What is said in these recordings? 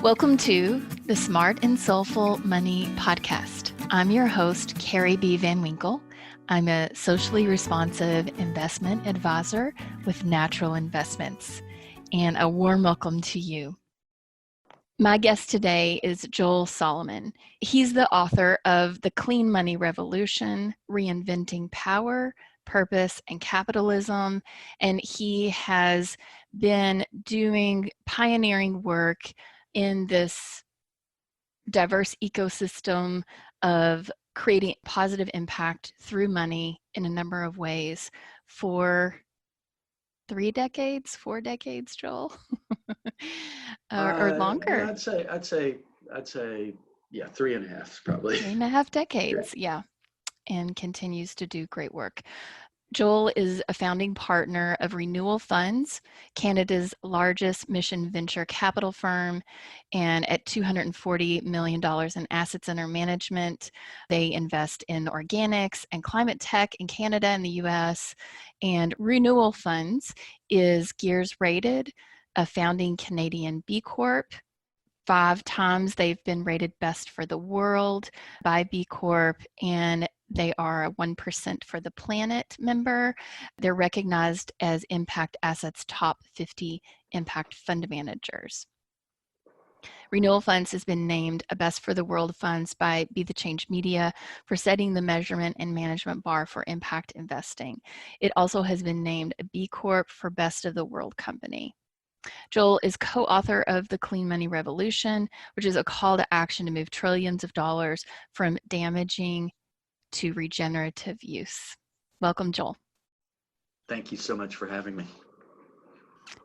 Welcome to the Smart and Soulful Money Podcast. I'm your host, Carrie B. VanWinkle. I'm a socially responsive investment advisor with Natural Investments, and a warm welcome to you. My guest today is Joel Solomon. He's the author of The Clean Money Revolution, Reinventing Power, Purpose, and Capitalism, and he has been doing pioneering work in this diverse ecosystem of creating positive impact through money in a number of ways for 4 decades, Joel, or longer. Yeah, I'd say, 3.5 probably. 3.5 decades, yeah, and continues to do great work. Joel is a founding partner of Renewal Funds, Canada's largest mission venture capital firm, and at $240 million in assets under management. They invest in organics and climate tech in Canada and the US. And Renewal Funds is Gears Rated, a founding Canadian B Corp. 5 times they've been rated best for the world by B Corp, and they are a 1% for the planet member. They're recognized as Impact Assets top 50 impact fund managers. Renewal Funds has been named a Best for the World Funds by Be the Change Media for setting the measurement and management bar for impact investing. It also has been named a B Corp for Best of the World Company. Joel is co-author of The Clean Money Revolution, which is a call to action to move trillions of dollars from damaging to regenerative use. Welcome, Joel. Thank you so much for having me.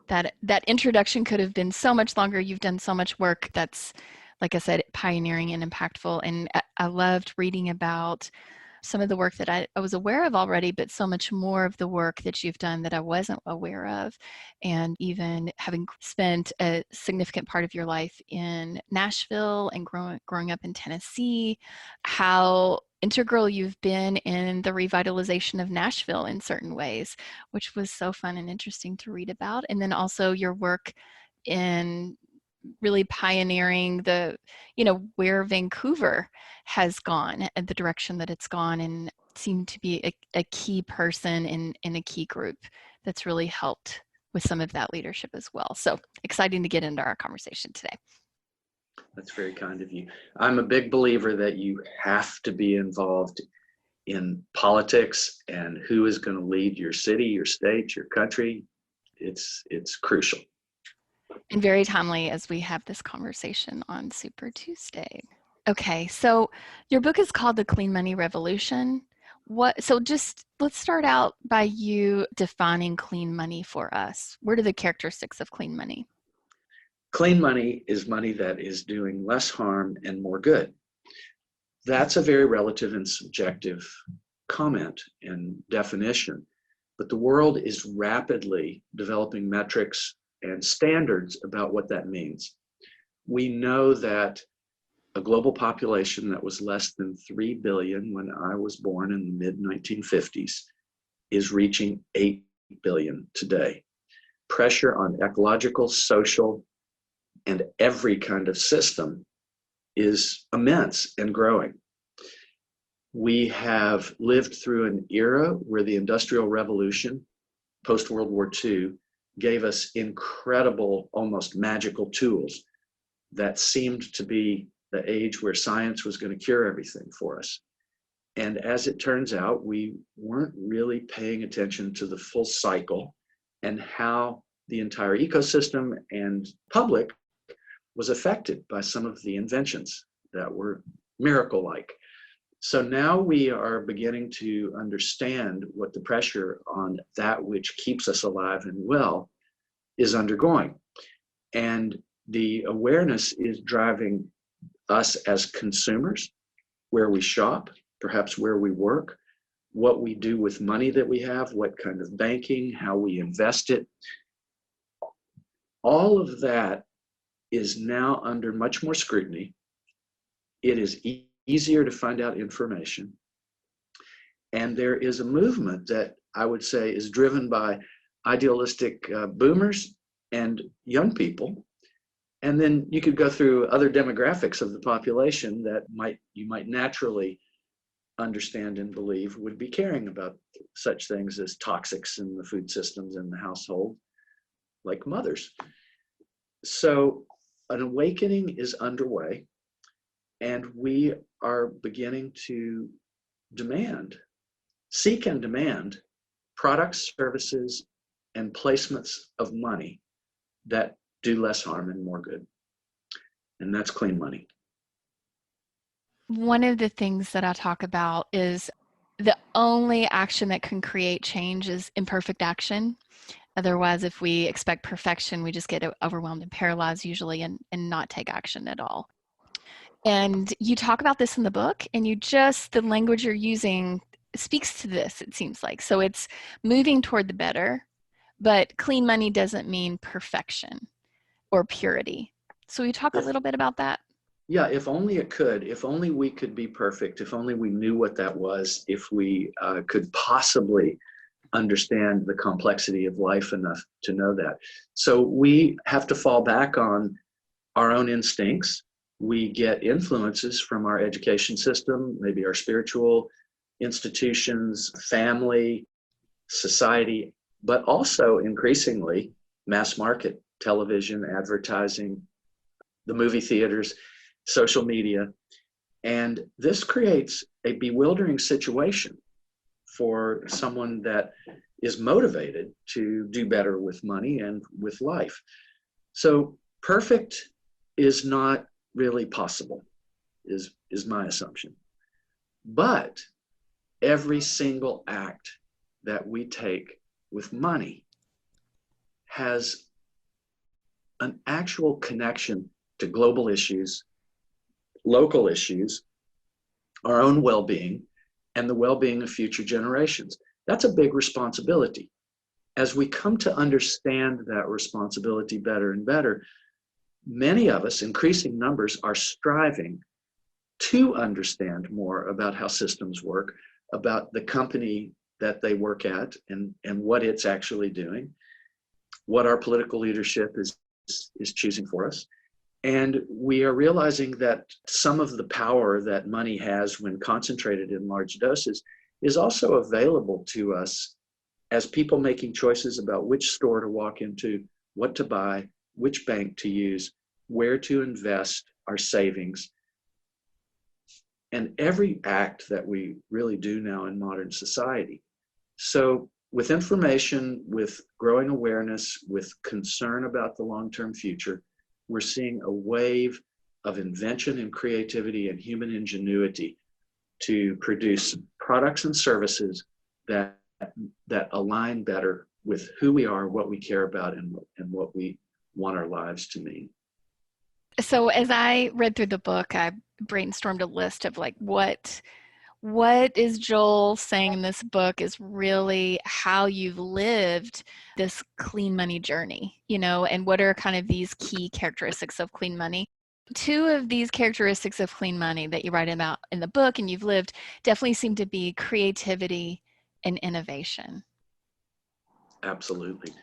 That introduction could have been so much longer. You've done so much work that's, like I said, pioneering and impactful. And I loved reading about some of the work that I was aware of already, but so much more of the work that you've done that I wasn't aware of. And even having spent a significant part of your life in Nashville and growing up in Tennessee, how integral you've been in the revitalization of Nashville in certain ways, which was so fun and interesting to read about. And then also your work in really pioneering where Vancouver has gone and the direction that it's gone, and seemed to be a key person in a key group that's really helped with some of that leadership as well. So exciting to get into our conversation today. That's very kind of you. I'm a big believer that you have to be involved in politics and who is going to lead your city, your state, your country. It's crucial. And very timely as we have this conversation on Super Tuesday. Okay, so your book is called The Clean Money Revolution. Just let's start out by you defining clean money for us. What are the characteristics of clean money? Clean money is money that is doing less harm and more good. That's a very relative and subjective comment and definition, but the world is rapidly developing metrics and standards about what that means. We know that a global population that was less than 3 billion when I was born in the mid-1950s is reaching 8 billion today. Pressure on ecological, social, and every kind of system is immense and growing. We have lived through an era where the Industrial Revolution, post-World War II, gave us incredible, almost magical tools that seemed to be the age where science was going to cure everything for us. And as it turns out, we weren't really paying attention to the full cycle and how the entire ecosystem and public was affected by some of the inventions that were miracle-like. So now we are beginning to understand what the pressure on that which keeps us alive and well is undergoing. And the awareness is driving us as consumers, where we shop, perhaps where we work, what we do with money that we have, what kind of banking, how we invest it. All of that is now under much more scrutiny. It is easier to find out information. And there is a movement that I would say is driven by idealistic boomers and young people And then you could go through other demographics of the population that you might naturally understand and believe would be caring about such things as toxics in the food systems in the household, like mothers. So an awakening is underway, and we are beginning to seek and demand products, services, and placements of money that do less harm and more good. And that's clean money. One of the things that I talk about is the only action that can create change is imperfect action. Otherwise, if we expect perfection, we just get overwhelmed and paralyzed usually and not take action at all. And you talk about this in the book, and the language you're using speaks to this, it seems like. So it's moving toward the better, but clean money doesn't mean perfection or purity. So you talk a little bit about that? Yeah, if only it could, if only we could be perfect, if only we knew what that was, if we could possibly understand the complexity of life enough to know that. So we have to fall back on our own instincts. We get influences from our education system, maybe our spiritual institutions, family, society, but also increasingly mass market, television, advertising, the movie theaters, social media. And this creates a bewildering situation for someone that is motivated to do better with money and with life. So perfect is not really possible, is my assumption. But every single act that we take with money has an actual connection to global issues, local issues, our own well-being, and the well-being of future generations. That's a big responsibility. As we come to understand that responsibility better and better, many of us, increasing numbers, are striving to understand more about how systems work, about the company that they work at and what it's actually doing, what our political leadership is choosing for us. And we are realizing that some of the power that money has when concentrated in large doses is also available to us as people making choices about which store to walk into, what to buy, which bank to use, where to invest our savings. And every act that we really do now in modern society. So with information, with growing awareness, with concern about the long-term future, we're seeing a wave of invention and creativity and human ingenuity to produce products and services that align better with who we are, what we care about, and what we want our lives to mean. So as I read through the book, I brainstormed a list of like what is Joel saying in this book is really how you've lived this clean money journey, and what are kind of these key characteristics of clean money. Two of these characteristics of clean money that you write about in the book and you've lived definitely seem to be creativity and innovation. Absolutely.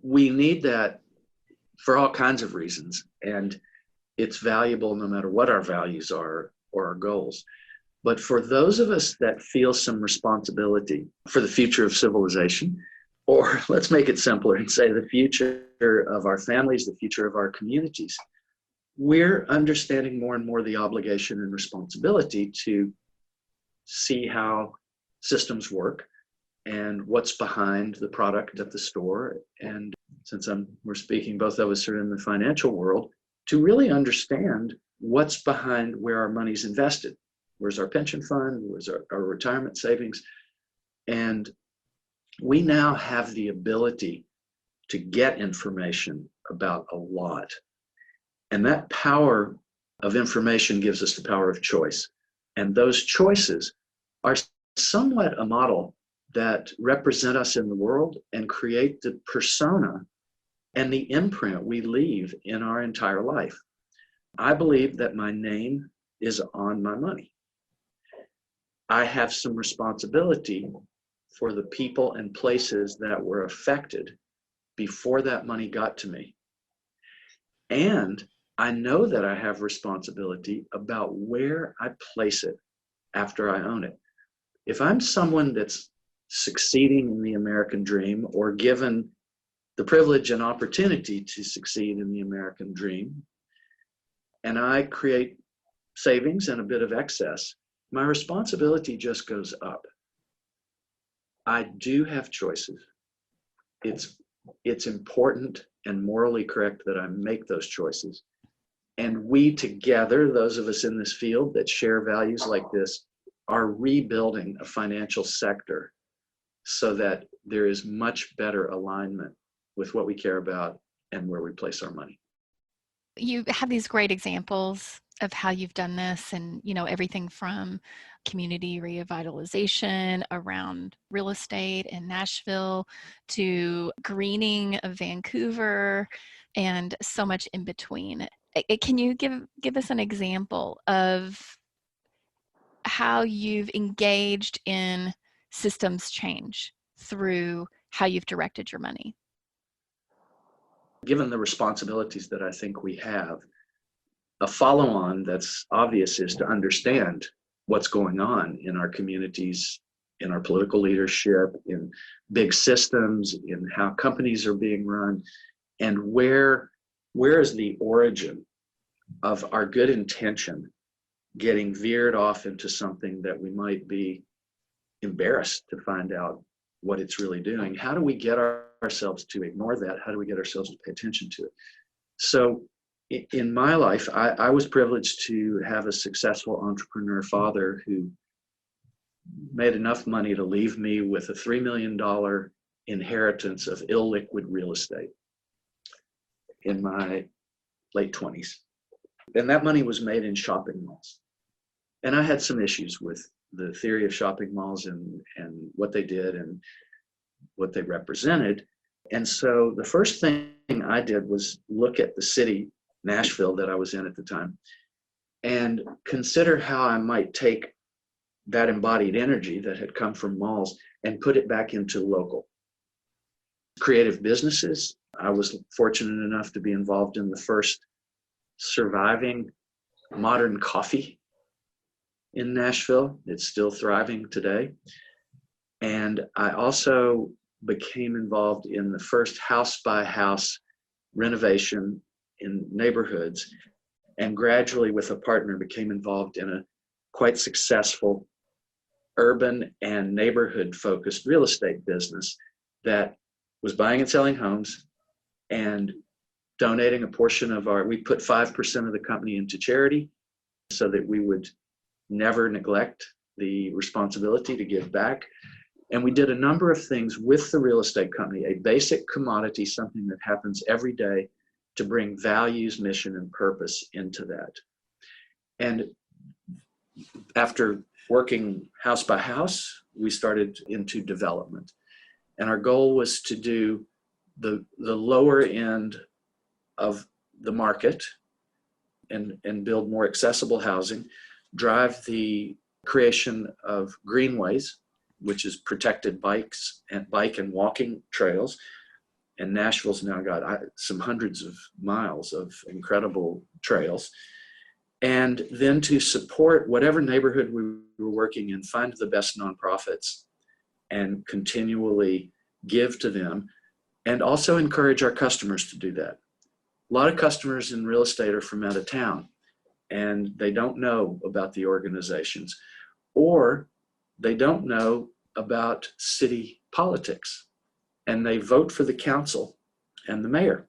We need that for all kinds of reasons, and it's valuable no matter what our values are or our goals. But for those of us that feel some responsibility for the future of civilization, or let's make it simpler and say the future of our families, the future of our communities, we're understanding more and more the obligation and responsibility to see how systems work and what's behind the product at the store. And since we're speaking, both of us are in the financial world, to really understand what's behind where our money's invested. Where's our pension fund? Where's our retirement savings? And we now have the ability to get information about a lot. And that power of information gives us the power of choice. And those choices are somewhat a model that represent us in the world and create the persona and the imprint we leave in our entire life. I believe that my name is on my money. I have some responsibility for the people and places that were affected before that money got to me. And I know that I have responsibility about where I place it after I own it. If I'm someone that's succeeding in the American dream or given the privilege and opportunity to succeed in the American dream, and I create savings and a bit of excess, my responsibility just goes up. I do have choices. It's important and morally correct that I make those choices. And we together, those of us in this field that share values like this, are rebuilding a financial sector so that there is much better alignment with what we care about and where we place our money. You have these great examples of how you've done this, and everything from community revitalization around real estate in Nashville to greening of Vancouver and so much in between. Can you give us an example of how you've engaged in systems change through how you've directed your money? Given the responsibilities that I think we have, a follow-on that's obvious is to understand what's going on in our communities, in our political leadership, in big systems, in how companies are being run, and where is the origin of our good intention getting veered off into something that we might be embarrassed to find out what it's really doing. How do we get ourselves to ignore that? How do we get ourselves to pay attention to it? So in my life, I was privileged to have a successful entrepreneur father who made enough money to leave me with a $3 million inheritance of illiquid real estate in my late 20s. And that money was made in shopping malls. And I had some issues with the theory of shopping malls and what they did and what they represented. And so the first thing I did was look at the city, Nashville, that I was in at the time, and consider how I might take that embodied energy that had come from malls and put it back into local creative businesses. I was fortunate enough to be involved in the first surviving modern coffee in Nashville. It's still thriving today. And I also became involved in the first house by house renovation in neighborhoods, and gradually with a partner became involved in a quite successful urban and neighborhood focused real estate business that was buying and selling homes and donating a portion of we put 5% of the company into charity so that we would never neglect the responsibility to give back. And we did a number of things with the real estate company, a basic commodity, something that happens every day, to bring values, mission, and purpose into that. And after working house by house, we started into development. And our goal was to do the lower end of the market and build more accessible housing, drive the creation of greenways, which is protected bike and walking trails. And Nashville's now got some hundreds of miles of incredible trails. And then to support whatever neighborhood we were working in, find the best nonprofits and continually give to them, and also encourage our customers to do that. A lot of customers in real estate are from out of town, and they don't know about the organizations, or they don't know about city politics, and they vote for the council and the mayor.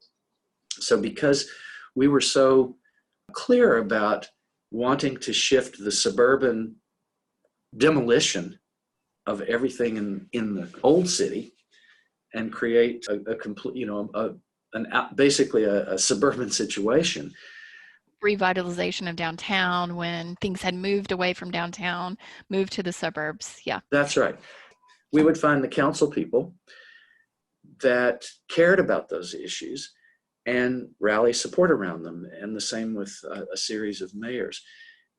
So because we were so clear about wanting to shift the suburban demolition of everything in the old city and create a complete, basically a suburban situation. Revitalization of downtown when things had moved away from downtown, moved to the suburbs. Yeah. That's right. We would find the council people that cared about those issues and rally support around them, and the same with a series of mayors.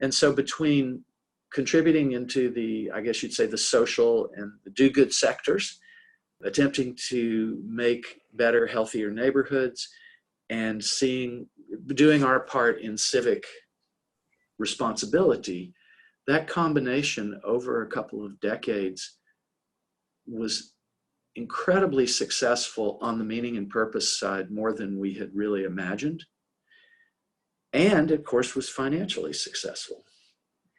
And so between contributing into the, I guess you'd say, the social and the do-good sectors, attempting to make better, healthier neighborhoods, and seeing doing our part in civic responsibility, that combination over a couple of decades was incredibly successful on the meaning and purpose side, more than we had really imagined. And of course was financially successful,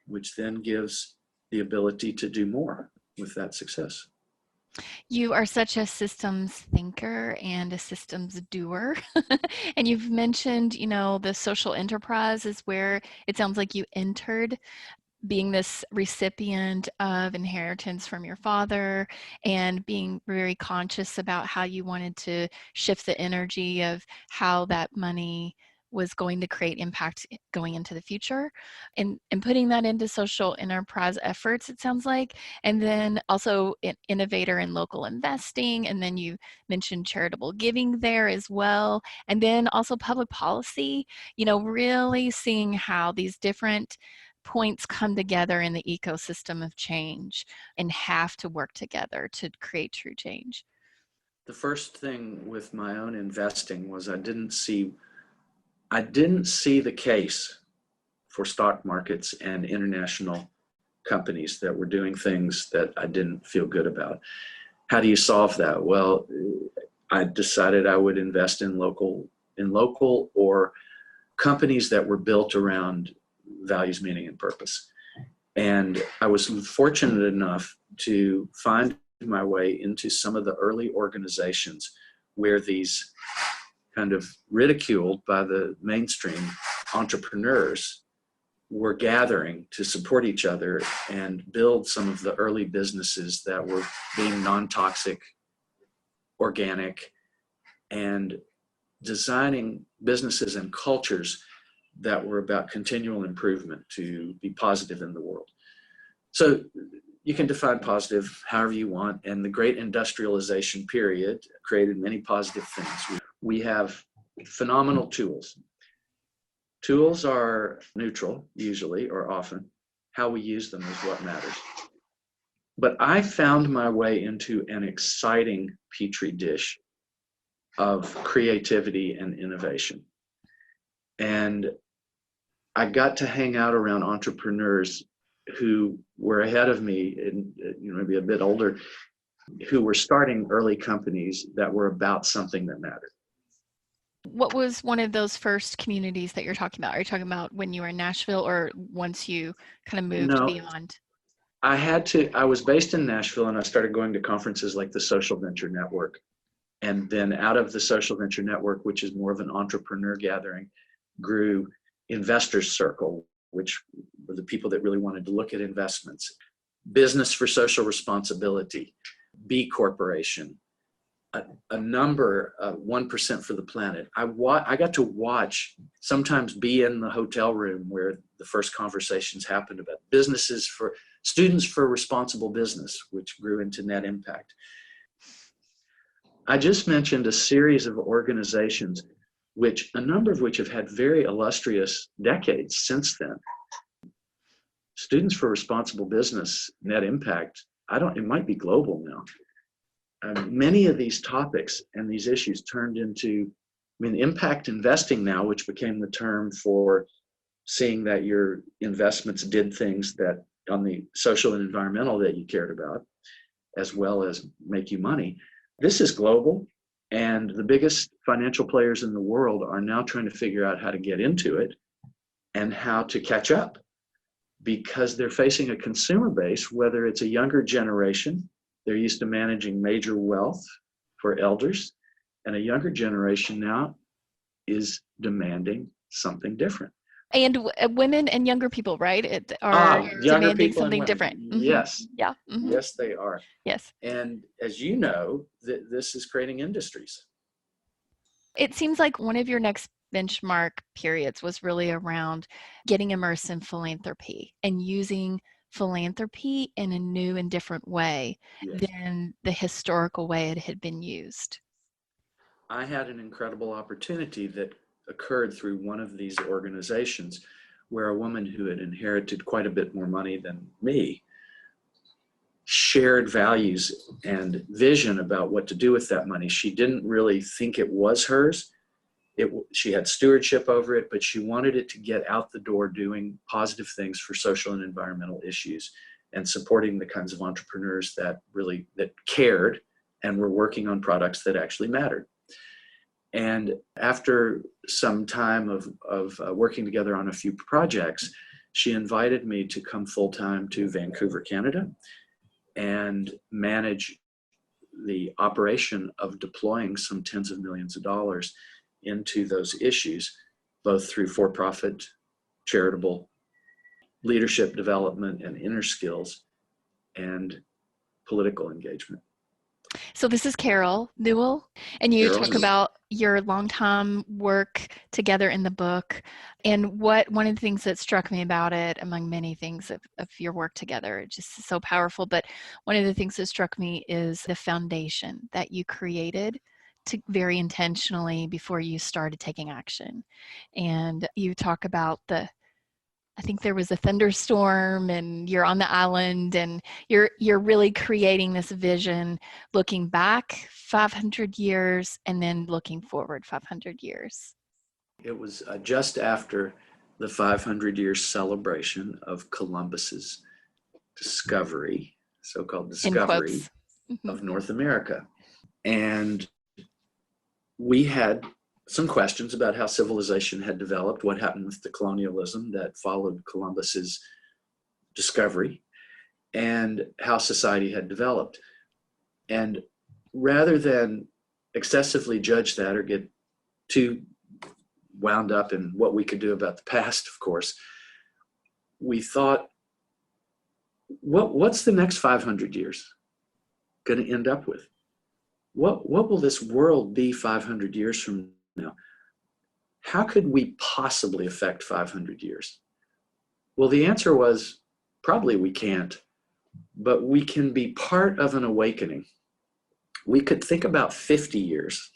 which then gives the ability to do more with that success. You are such a systems thinker and a systems doer. And you've mentioned, the social enterprise is where it sounds like you entered, being this recipient of inheritance from your father and being very conscious about how you wanted to shift the energy of how that money was going to create impact going into the future, and putting that into social enterprise efforts, it sounds like. And then also an innovator in local investing. And then you mentioned charitable giving there as well. And then also public policy, really seeing how these different points come together in the ecosystem of change and have to work together to create true change. The first thing with my own investing was I didn't see the case for stock markets and international companies that were doing things that I didn't feel good about. How do you solve that? Well, I decided I would invest in local or companies that were built around values, meaning, and purpose. And I was fortunate enough to find my way into some of the early organizations where these kind of ridiculed by the mainstream entrepreneurs were gathering to support each other and build some of the early businesses that were being non-toxic, organic, and designing businesses and cultures that were about continual improvement to be positive in the world. So you can define positive however you want, and the great industrialization period created many positive things. We have phenomenal tools. Tools are neutral, usually, or often. How we use them is what matters. But I found my way into an exciting petri dish of creativity and innovation. And I got to hang out around entrepreneurs who were ahead of me and maybe a bit older, who were starting early companies that were about something that mattered. What was one of those first communities that you're talking about? Are you talking about when you were in Nashville or once you kind of moved beyond? I was based in Nashville, and I started going to conferences like the Social Venture Network. And then out of the Social Venture Network, which is more of an entrepreneur gathering, grew Investors Circle, which were the people that really wanted to look at investments, Business for Social Responsibility, B Corporation, a number, 1% for the Planet. I got to watch, sometimes be in the hotel room where the first conversations happened about Students for Responsible Business, which grew into Net Impact. I just mentioned a series of organizations, a number of which have had very illustrious decades since then. Students for Responsible Business, Net Impact, it might be global now. Many of these topics and these issues turned into, impact investing now, which became the term for seeing that your investments did things that on the social and environmental that you cared about, as well as make you money. This is global, and the biggest financial players in the world are now trying to figure out how to get into it and how to catch up, because they're facing a consumer base, whether it's a younger generation, they're used to managing major wealth for elders, and a younger generation now is demanding something different. And women and younger people, right? Younger demanding people something and different. Mm-hmm. Yes. Yeah. Mm-hmm. Yes, they are. Yes. And as you know, this is creating industries. It seems like one of your next benchmark periods was really around getting immersed in philanthropy and using philanthropy in a new and different way than the historical way it had been used. I had an incredible opportunity that occurred through one of these organizations where a woman who had inherited quite a bit more money than me shared values and vision about what to do with that money. She didn't really think it was hers, She had stewardship over it, but she wanted it to get out the door doing positive things for social and environmental issues and supporting the kinds of entrepreneurs that cared and were working on products that actually mattered. And after some time of working together on a few projects, she invited me to come full-time to Vancouver, Canada, and manage the operation of deploying some tens of millions of dollars into those issues, both through for-profit, charitable, leadership development and inner skills, and political engagement. So this is Carol Newell, and you Carol talk Newell. about your long-time work together in the book. And one of the things that struck me about it, among many things of your work together, it's just so powerful, but one of the things that struck me is the foundation that you created very intentionally before you started taking action. And you talk about I think there was a thunderstorm and you're on the island and you're really creating this vision, looking back 500 years and then looking forward 500 years. It was just after the 500-year celebration of Columbus's discovery, so-called discovery of North America. And we had some questions about how civilization had developed, what happened with the colonialism that followed Columbus's discovery, and how society had developed. And rather than excessively judge that or get too wound up in what we could do about the past, of course, we thought, what's the next 500 years going to end up with? What will this world be 500 years from now? How could we possibly affect 500 years? Well, the answer was probably we can't, but we can be part of an awakening. We could think about 50 years.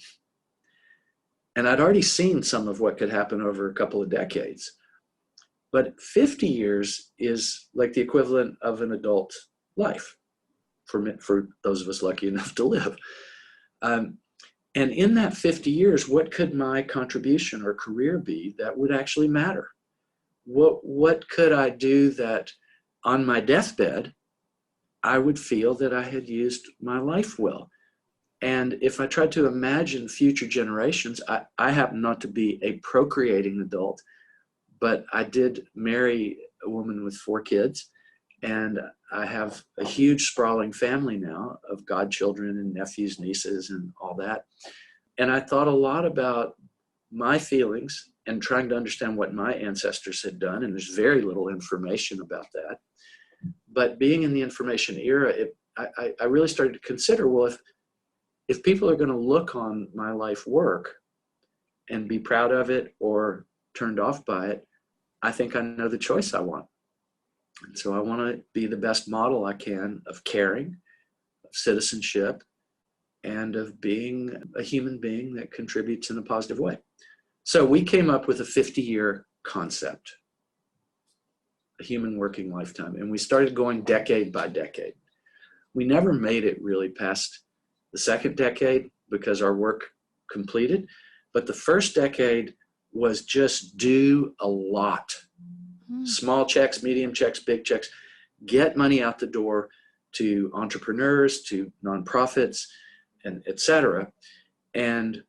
And I'd already seen some of what could happen over a couple of decades. But 50 years is like the equivalent of an adult life for those of us lucky enough to live. And in that 50 years, what could my contribution or career be that would actually matter? What could I do that on my deathbed, I would feel that I had used my life well? And if I tried to imagine future generations, I happen not to be a procreating adult, but I did marry a woman with 4 kids, and I have a huge sprawling family now of godchildren and nephews, nieces, and all that. And I thought a lot about my feelings and trying to understand what my ancestors had done, and there's very little information about that. But being in the information era, I really started to consider, well, if people are going to look on my life work and be proud of it or turned off by it, I think I know the choice I want. And so I want to be the best model I can of caring, of citizenship, and of being a human being that contributes in a positive way. So we came up with a 50-year concept, a human working lifetime, and we started going decade by decade. We never made it really past the second decade because our work completed, but the first decade was just do a lot. Small checks, medium checks, big checks, get money out the door to entrepreneurs, to nonprofits, and et cetera. And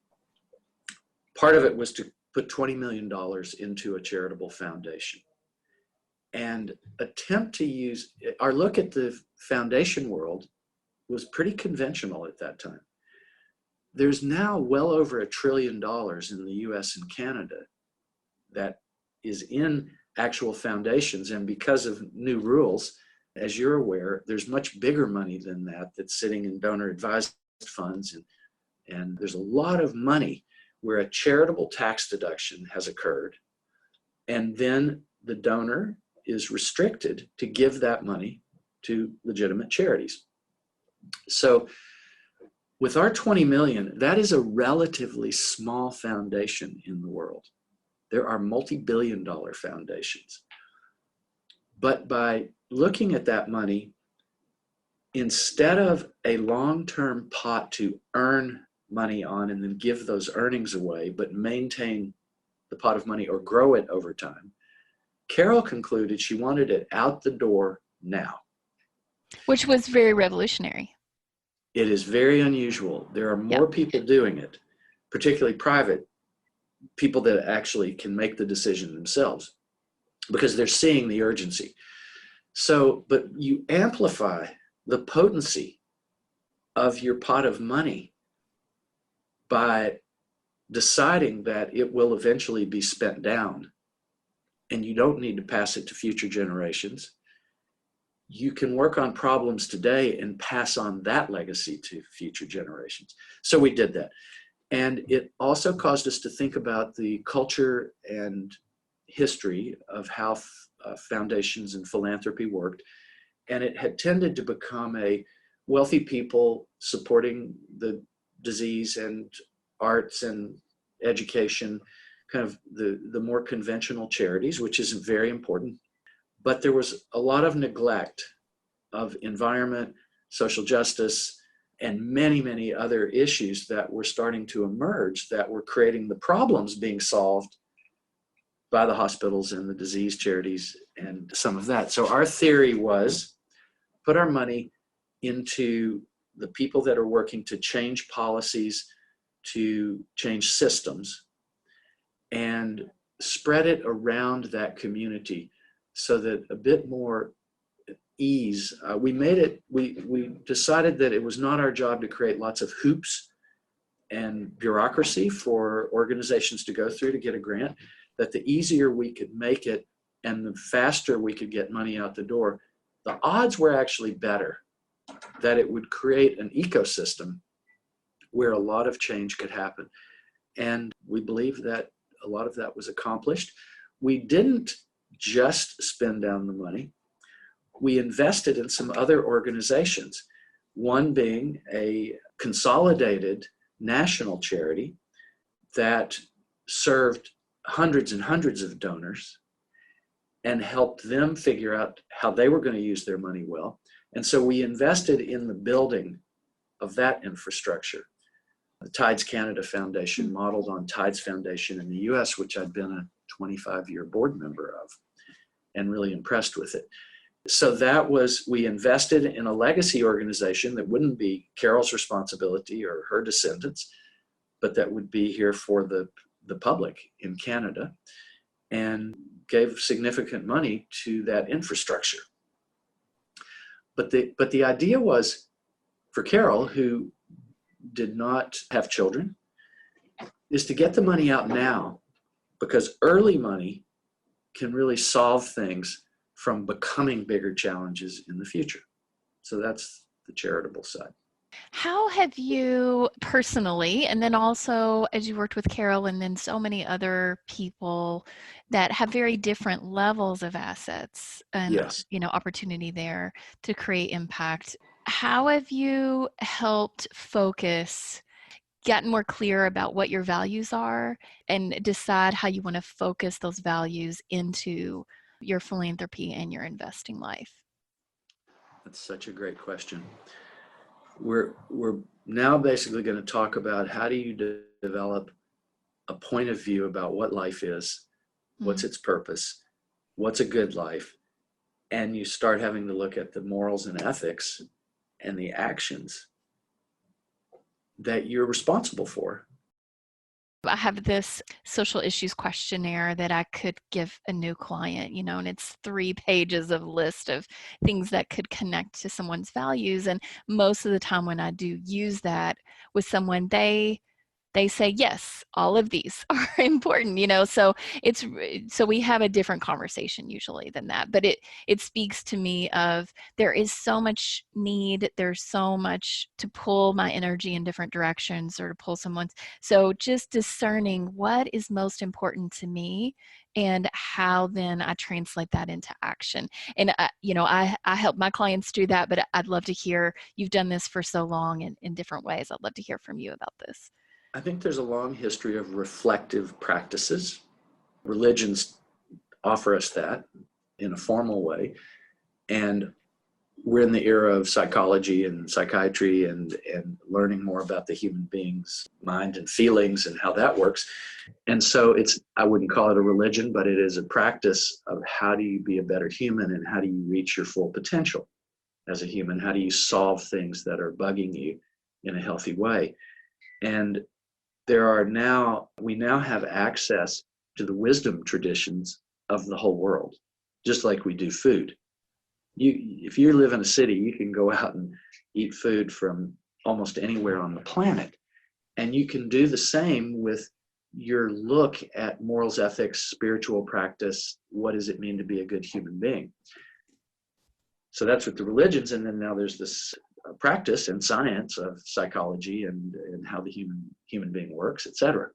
part of it was to put $20 million into a charitable foundation and attempt to use, our look at the foundation world was pretty conventional at that time. There's now well over $1 trillion in the US and Canada that is in actual foundations. And because of new rules, as you're aware, there's much bigger money than that that's sitting in donor advised funds. And there's a lot of money where a charitable tax deduction has occurred. And then the donor is restricted to give that money to legitimate charities. So with our 20 million, that is a relatively small foundation in the world. There are multi-billion-dollar foundations. But by looking at that money, instead of a long-term pot to earn money on and then give those earnings away, but maintain the pot of money or grow it over time. Carol concluded she wanted it out the door now. Which was very revolutionary. It is very unusual. There are more people doing it, particularly private people that actually can make the decision themselves because they're seeing the urgency. So, but you amplify the potency of your pot of money by deciding that it will eventually be spent down and you don't need to pass it to future generations. You can work on problems today and pass on that legacy to future generations. So we did that. And it also caused us to think about the culture and history of how foundations and philanthropy worked. And it had tended to become a wealthy people supporting the disease and arts and education, kind of the more conventional charities, which is very important. But there was a lot of neglect of environment, social justice, and many, many other issues that were starting to emerge that were creating the problems being solved by the hospitals and the disease charities and some of that. So our theory was put our money into the people that are working to change policies, to change systems, and spread it around that community so that a bit more ease. We decided that it was not our job to create lots of hoops and bureaucracy for organizations to go through to get a grant, that the easier we could make it and the faster we could get money out the door, the odds were actually better that it would create an ecosystem where a lot of change could happen. And we believe that a lot of that was accomplished. We didn't just spend down the money. We invested in some other organizations, one being a consolidated national charity that served hundreds and hundreds of donors and helped them figure out how they were going to use their money well. And so we invested in the building of that infrastructure. The Tides Canada Foundation modeled on Tides Foundation in the US, which I'd been a 25-year board member of and really impressed with it. So that was, we invested in a legacy organization that wouldn't be Carol's responsibility or her descendants, but that would be here for the public in Canada, and gave significant money to that infrastructure. But the idea was for Carol, who did not have children, is to get the money out now, because early money can really solve things from becoming bigger challenges in the future. So that's the charitable side. How have you personally, and then also as you worked with Carol and then so many other people that have very different levels of assets and Yes. opportunity there to create impact, how have you helped focus, gotten more clear about what your values are, and decide how you want to focus those values into your philanthropy and your investing life? That's such a great question. We're now basically going to talk about how do you develop a point of view about what life is, what's its purpose, what's a good life, and you start having to look at the morals and ethics and the actions that you're responsible for. I have this social issues questionnaire that I could give a new client, and it's 3 pages of list of things that could connect to someone's values. And most of the time when I do use that with someone, they say, yes, all of these are important, so we have a different conversation usually than that. But it speaks to me of there is so much need, there's so much to pull my energy in different directions or to pull someone's. So just discerning what is most important to me and how then I translate that into action. And I help my clients do that, but I'd love to hear, you've done this for so long in different ways. I'd love to hear from you about this. I think there's a long history of reflective practices. Religions offer us that in a formal way. And we're in the era of psychology and psychiatry and learning more about the human being's mind and feelings and how that works. And so I wouldn't call it a religion, but it is a practice of how do you be a better human and how do you reach your full potential as a human? How do you solve things that are bugging you in a healthy way? And we now have access to the wisdom traditions of the whole world, just like we do food. If you live in a city, you can go out and eat food from almost anywhere on the planet. And you can do the same with your look at morals, ethics, spiritual practice. What does it mean to be a good human being? So that's with the religions. And then now there's this practice and science of psychology and how the human being works, etc.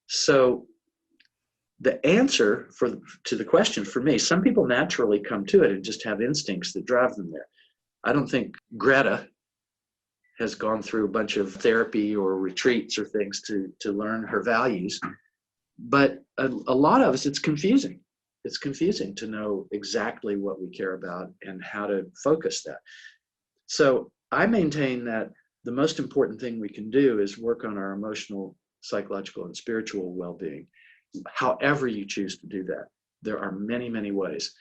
So the answer to the question for me, some people naturally come to it and just have instincts that drive them there. I don't think Greta has gone through a bunch of therapy or retreats or things to learn her values. But a lot of us, it's confusing. It's confusing to know exactly what we care about and how to focus that. So I maintain that the most important thing we can do is work on our emotional, psychological, and spiritual well-being. However you choose to do that. There are many, many ways.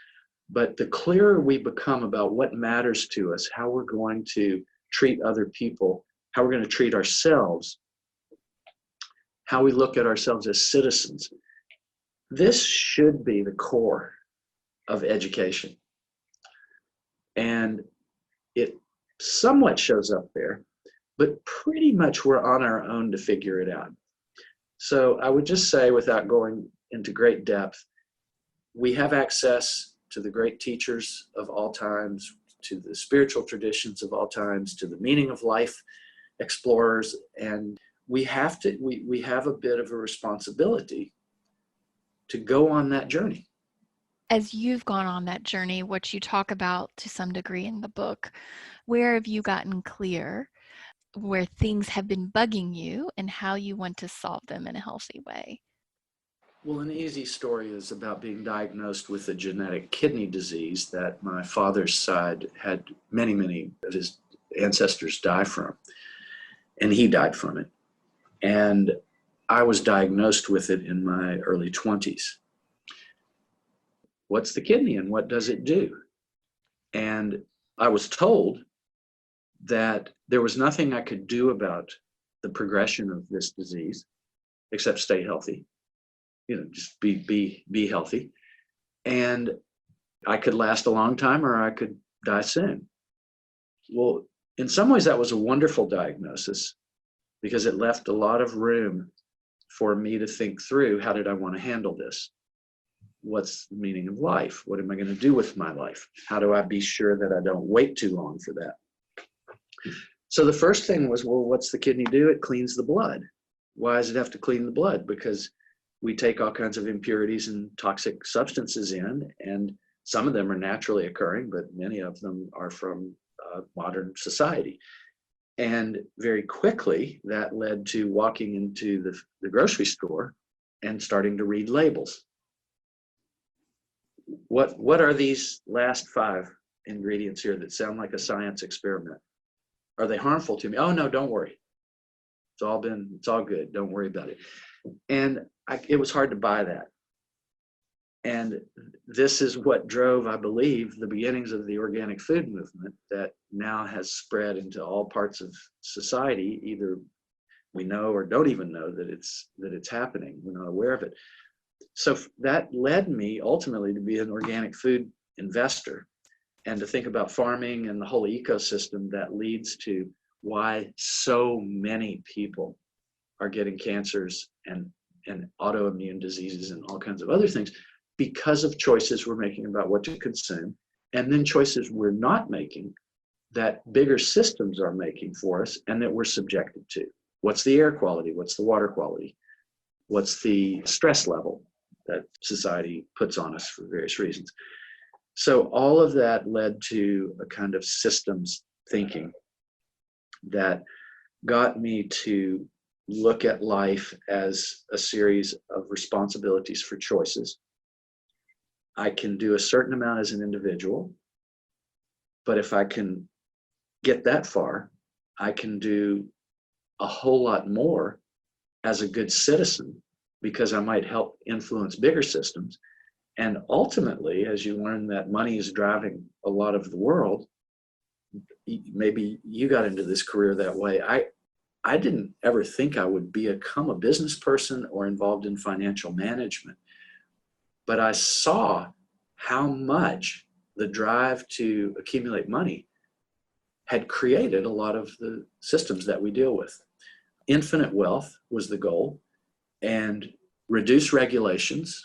But the clearer we become about what matters to us, how we're going to treat other people, how we're going to treat ourselves, how we look at ourselves as citizens, this should be the core of education. And it somewhat shows up there, but pretty much we're on our own to figure it out. So I would just say, without going into great depth, we have access to the great teachers of all times, to the spiritual traditions of all times, to the meaning of life explorers, and we have a bit of a responsibility to go on that journey. As you've gone on that journey, what you talk about to some degree in the book, where have you gotten clear where things have been bugging you and how you want to solve them in a healthy way? Well, an easy story is about being diagnosed with a genetic kidney disease that my father's side had many, many of his ancestors die from, and he died from it. And I was diagnosed with it in my early 20s. What's the kidney and what does it do? And I was told that there was nothing I could do about the progression of this disease except stay healthy. Just be healthy. And I could last a long time or I could die soon. Well, in some ways that was a wonderful diagnosis because it left a lot of room for me to think through, how did I want to handle this? What's the meaning of life? What am I going to do with my life? How do I be sure that I don't wait too long for that? So the first thing was, well, what's the kidney do? It cleans the blood. Why does it have to clean the blood? Because we take all kinds of impurities and toxic substances in, and some of them are naturally occurring, but many of them are from modern society. And very quickly, that led to walking into the grocery store and starting to read labels. What are these last 5 ingredients here that sound like a science experiment? Are they harmful to me? Oh, no, don't worry. It's all good. Don't worry about it. And it was hard to buy that. And this is what drove, I believe, the beginnings of the organic food movement that now has spread into all parts of society. Either we know or don't even know that it's happening. We're not aware of it. So that led me ultimately to be an organic food investor and to think about farming and the whole ecosystem that leads to why so many people are getting cancers and autoimmune diseases and all kinds of other things because of choices we're making about what to consume, and then choices we're not making that bigger systems are making for us and that we're subjected to. What's the air quality? What's the water quality? What's the stress level that society puts on us for various reasons? So all of that led to a kind of systems thinking that got me to look at life as a series of responsibilities for choices. I can do a certain amount as an individual, But if I can get that far, I can do a whole lot more as a good citizen, because I might help influence bigger systems. And ultimately, as you learn that money is driving a lot of the world, maybe you got into this career that way. I didn't ever think I would become a business person or involved in financial management, but I saw how much the drive to accumulate money had created a lot of the systems that we deal with. Infinite wealth was the goal, and reduce regulations,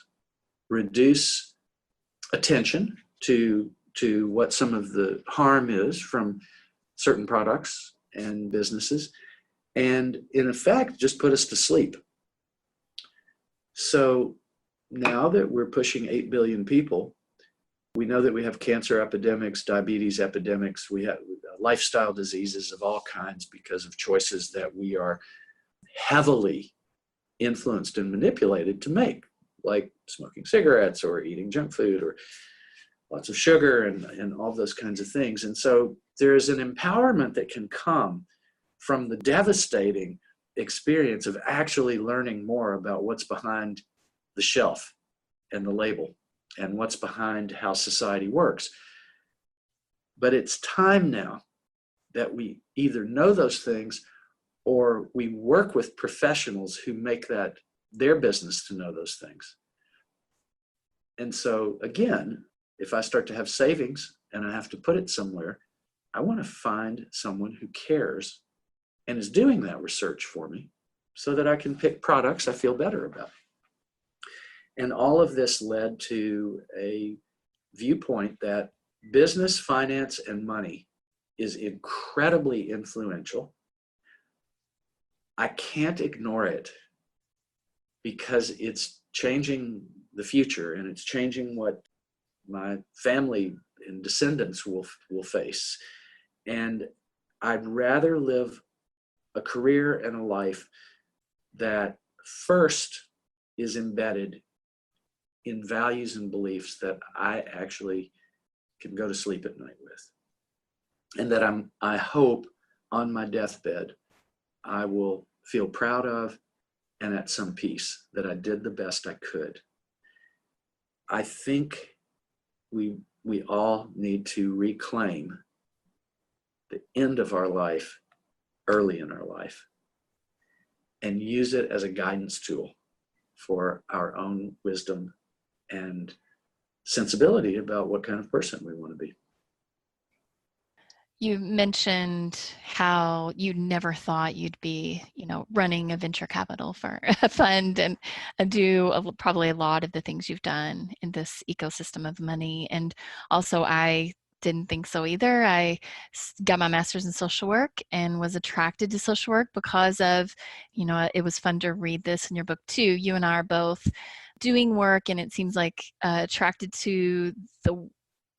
reduce attention to what some of the harm is from certain products and businesses, and in effect, just put us to sleep. So now that we're pushing 8 billion people, we know that we have cancer epidemics, diabetes epidemics, we have lifestyle diseases of all kinds because of choices that we are heavily influenced and manipulated to make, like smoking cigarettes or eating junk food or lots of sugar and all those kinds of things. And so there is an empowerment that can come from the devastating experience of actually learning more about what's behind the shelf and the label and what's behind how society works. But it's time now that we either know those things or we work with professionals who make that their business to know those things. And so again, if I start to have savings and I have to put it somewhere, I want to find someone who cares and is doing that research for me so that I can pick products I feel better about. And all of this led to a viewpoint that business, finance, and money is incredibly influential. I can't ignore it because it's changing the future and it's changing what my family and descendants will face. And I'd rather live a career and a life that first is embedded in values and beliefs that I actually can go to sleep at night with. And that I hope on my deathbed, I will feel proud of and at some peace that I did the best I could. I think we all need to reclaim the end of our life early in our life and use it as a guidance tool for our own wisdom and sensibility about what kind of person we want to be. You mentioned how you never thought you'd be, running a venture capital for a fund and do probably a lot of the things you've done in this ecosystem of money. And also, I didn't think so either. I got my master's in social work and was attracted to social work because of, it was fun to read this in your book too. You and I are both doing work, and it seems like attracted to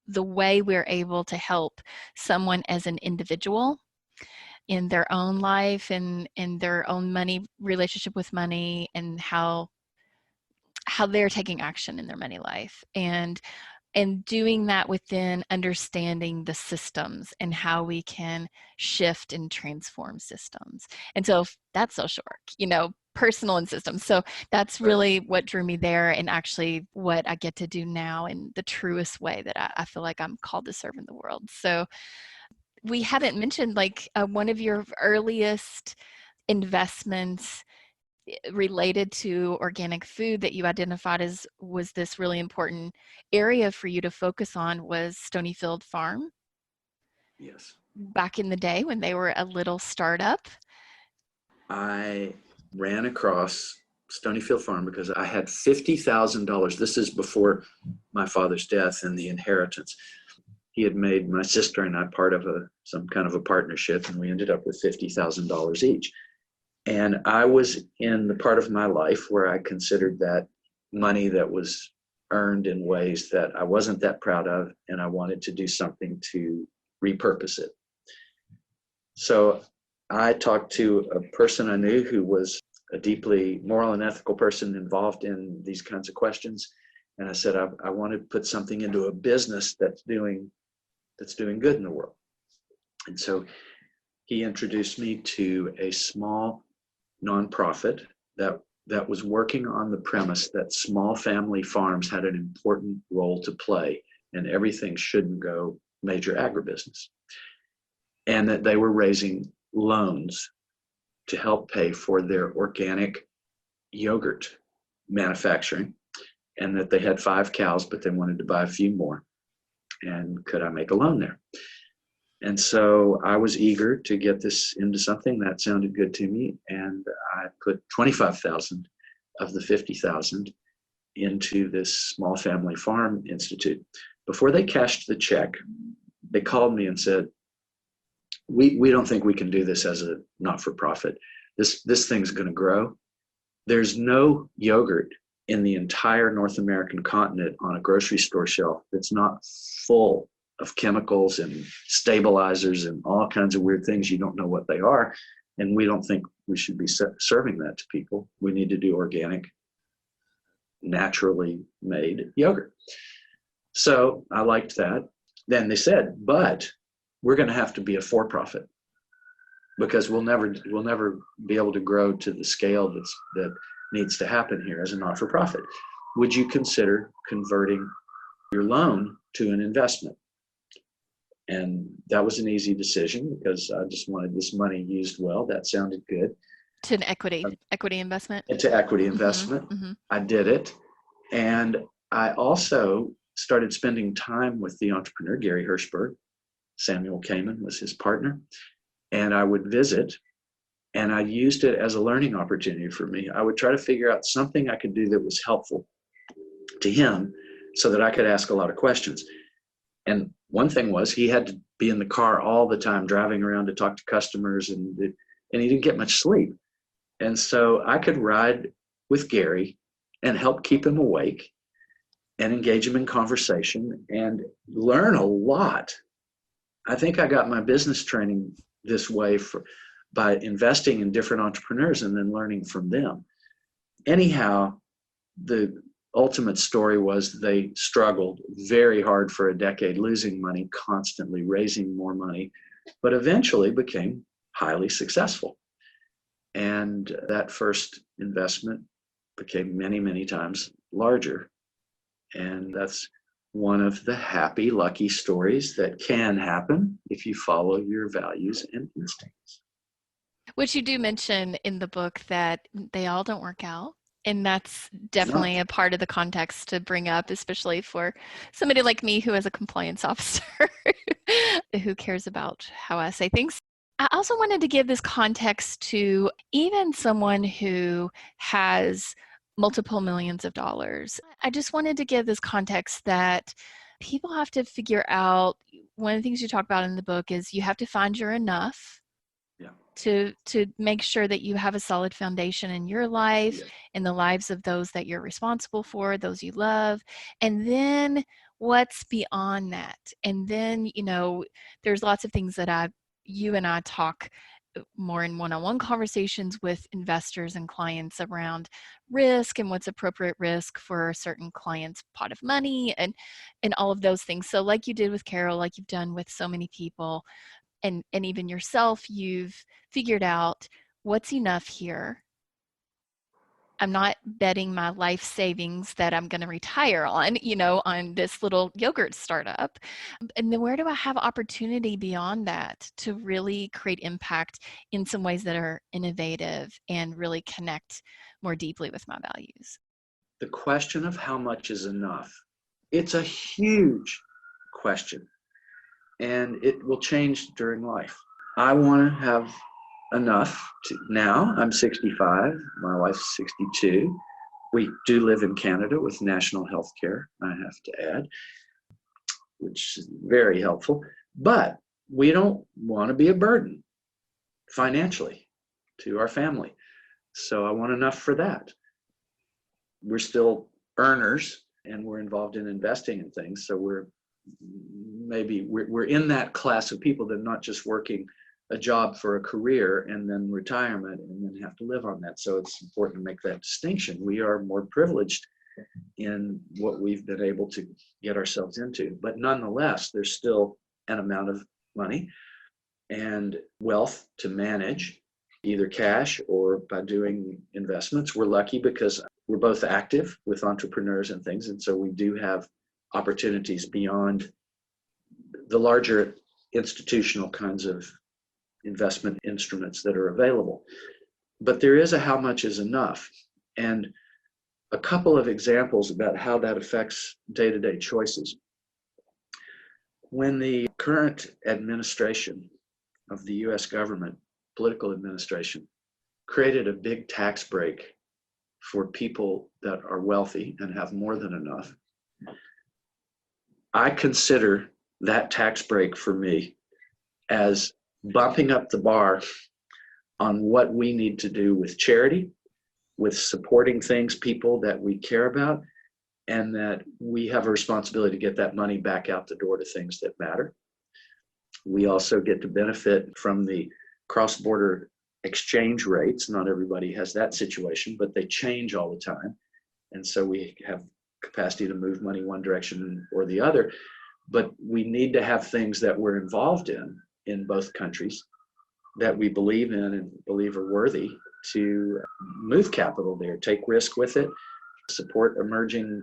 the way we're able to help someone as an individual in their own life and in their own money relationship with money, and how they're taking action in their money life, and doing that within understanding the systems and how we can shift and transform systems. And so that's social work, personal and systems. So that's really what drew me there, and actually what I get to do now in the truest way that I feel like I'm called to serve in the world. So we haven't mentioned one of your earliest investments related to organic food that you identified as was this really important area for you to focus on was Stonyfield Farm. Yes. Back in the day when they were a little startup. I ran across Stonyfield Farm because I had $50,000. This is before my father's death and the inheritance. He had made my sister and I part of some kind of a partnership, and we ended up with $50,000 each. And I was in the part of my life where I considered that money that was earned in ways that I wasn't that proud of, and I wanted to do something to repurpose it. So I talked to a person I knew who was a deeply moral and ethical person involved in these kinds of questions. And I said, I want to put something into a business that's doing that's doing good in the world. And so he introduced me to a small nonprofit that was working on the premise that small family farms had an important role to play and everything shouldn't go major agribusiness. And that they were raising loans to help pay for their organic yogurt manufacturing, and that they had 5 cows, but they wanted to buy a few more. And could I make a loan there? And so I was eager to get this into something that sounded good to me, and I put 25,000 of the 50,000 into this small family farm institute. Before they cashed the check, they called me and said, we don't think we can do this as a not-for-profit. This thing's going to grow. There's no yogurt in the entire North American continent on a grocery store shelf that's not full of chemicals and stabilizers and all kinds of weird things. You don't know what they are. And we don't think we should be serving that to people. We need to do organic, naturally made yogurt. So I liked that. Then they said, but we're going to have to be a for-profit because we'll never be able to grow to the scale that needs to happen here as a not-for-profit. Would you consider converting your loan to an investment? And that was an easy decision because I just wanted this money used well. That sounded good. To an equity investment? To equity investment. Mm-hmm. I did it. And I also started spending time with the entrepreneur, Gary Hirschberg. Samuel Kamen was his partner. And I would visit, and I used it as a learning opportunity for me. I would try to figure out something I could do that was helpful to him so that I could ask a lot of questions. And one thing was he had to be in the car all the time, driving around to talk to customers, and he didn't get much sleep. And so I could ride with Gary and help keep him awake and engage him in conversation and learn a lot. I think I got my business training this way by investing in different entrepreneurs and then learning from them. Anyhow, the ultimate story was they struggled very hard for a decade, losing money constantly, raising more money, but eventually became highly successful. And that first investment became many, many times larger. And that's one of the happy, lucky stories that can happen if you follow your values and instincts. Which you do mention in the book that they all don't work out. And that's definitely a part of the context to bring up, especially for somebody like me who is a compliance officer who cares about how I say things. I also wanted to give this context to even someone who has multiple millions of dollars. I just wanted to give this context that people have to figure out, one of the things you talk about in the book is you have to find your enough. Yeah. To make sure that you have a solid foundation in your life, in the lives of those that you're responsible for, those you love, and then what's beyond that. And then, there's lots of things that you and I talk more in one-on-one conversations with investors and clients around risk and what's appropriate risk for a certain client's pot of money and all of those things. So like you did with Carol, like you've done with so many people, and even yourself, you've figured out what's enough here. I'm not betting my life savings that I'm going to retire on, on this little yogurt startup. And then where do I have opportunity beyond that to really create impact in some ways that are innovative and really connect more deeply with my values? The question of how much is enough, it's a huge question. And it will change during life. I want to have enough now. I'm 65, my wife's 62. We do live in Canada with national health care, I have to add, which is very helpful. But we don't want to be a burden financially to our family. So I want enough for that. We're still earners and we're involved in investing in things. So we're in that class of people that are not just working a job for a career and then retirement and then have to live on that. So it's important to make that distinction. We are more privileged in what we've been able to get ourselves into, but nonetheless, there's still an amount of money and wealth to manage, either cash or by doing investments. We're lucky because we're both active with entrepreneurs and things. And so we do have opportunities beyond the larger institutional kinds of investment instruments that are available. But there is a how much is enough. And a couple of examples about how that affects day-to-day choices. When the current administration of the US government, political administration, created a big tax break for people that are wealthy and have more than enough, I consider that tax break for me as bumping up the bar on what we need to do with charity, with supporting things, people that we care about, and that we have a responsibility to get that money back out the door to things that matter. We also get to benefit from the cross-border exchange rates. Not everybody has that situation, but they change all the time. And so we have capacity to move money one direction or the other. But we need to have things that we're involved in both countries that we believe in and believe are worthy to move capital there, take risk with it, support emerging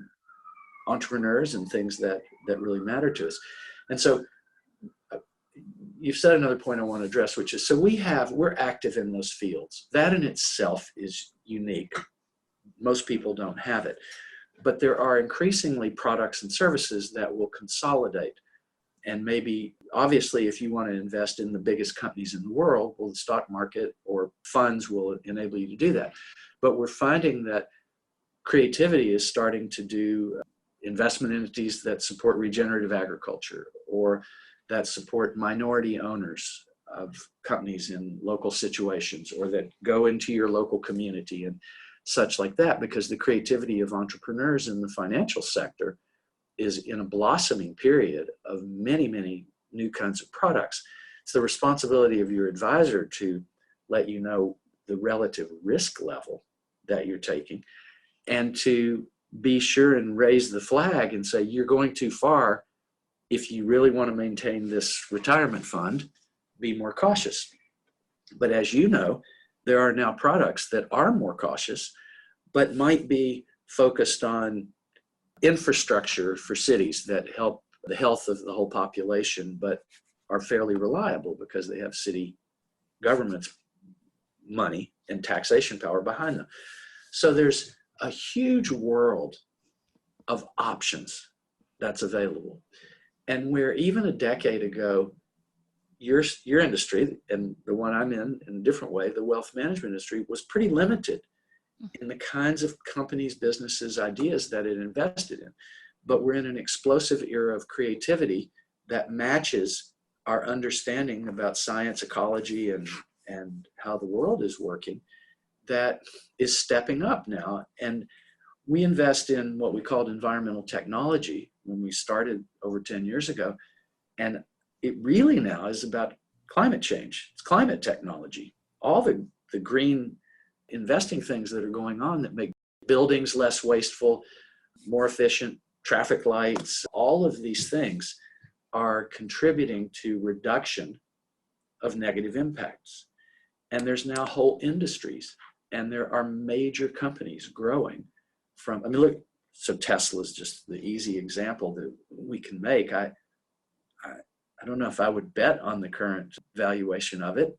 entrepreneurs and things that really matter to us. And so you've said another point I want to address, which is, so we're active in those fields. That in itself is unique. Most people don't have it. But there are increasingly products and services that will consolidate. And maybe, obviously, if you want to invest in the biggest companies in the world, well, the stock market or funds will enable you to do that. But we're finding that creativity is starting to do investment entities that support regenerative agriculture or that support minority owners of companies in local situations, or that go into your local community and such like that, because the creativity of entrepreneurs in the financial sector is in a blossoming period of many, many new kinds of products. It's the responsibility of your advisor to let you know the relative risk level that you're taking, and to be sure and raise the flag and say, you're going too far. If you really want to maintain this retirement fund, be more cautious. But as you know, there are now products that are more cautious, but might be focused on infrastructure for cities that help the health of the whole population, but are fairly reliable because they have city government's money and taxation power behind them. So there's a huge world of options that's available. And where even a decade ago, your industry, and the one I'm in a different way, the wealth management industry, was pretty limited in the kinds of companies, businesses, ideas that it invested in. But we're in an explosive era of creativity that matches our understanding about science, ecology, and how the world is working, that is stepping up now. And we invest in what we called environmental technology when we started over 10 years ago. And it really now is about climate change. It's climate technology. All the green investing things that are going on that make buildings less wasteful, more efficient, traffic lights, all of these things are contributing to reduction of negative impacts. And there's now whole industries, and there are major companies growing from, I mean, look, so Tesla is just the easy example that we can make. I don't know if I would bet on the current valuation of it,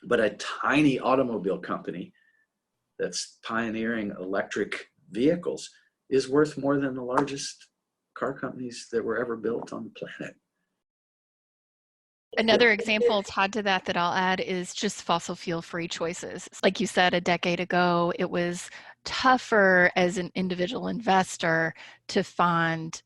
but a tiny automobile company that's pioneering electric vehicles is worth more than the largest car companies that were ever built on the planet. Another example tied to that I'll add is just fossil fuel free choices. Like you said, a decade ago, it was tougher as an individual investor to find,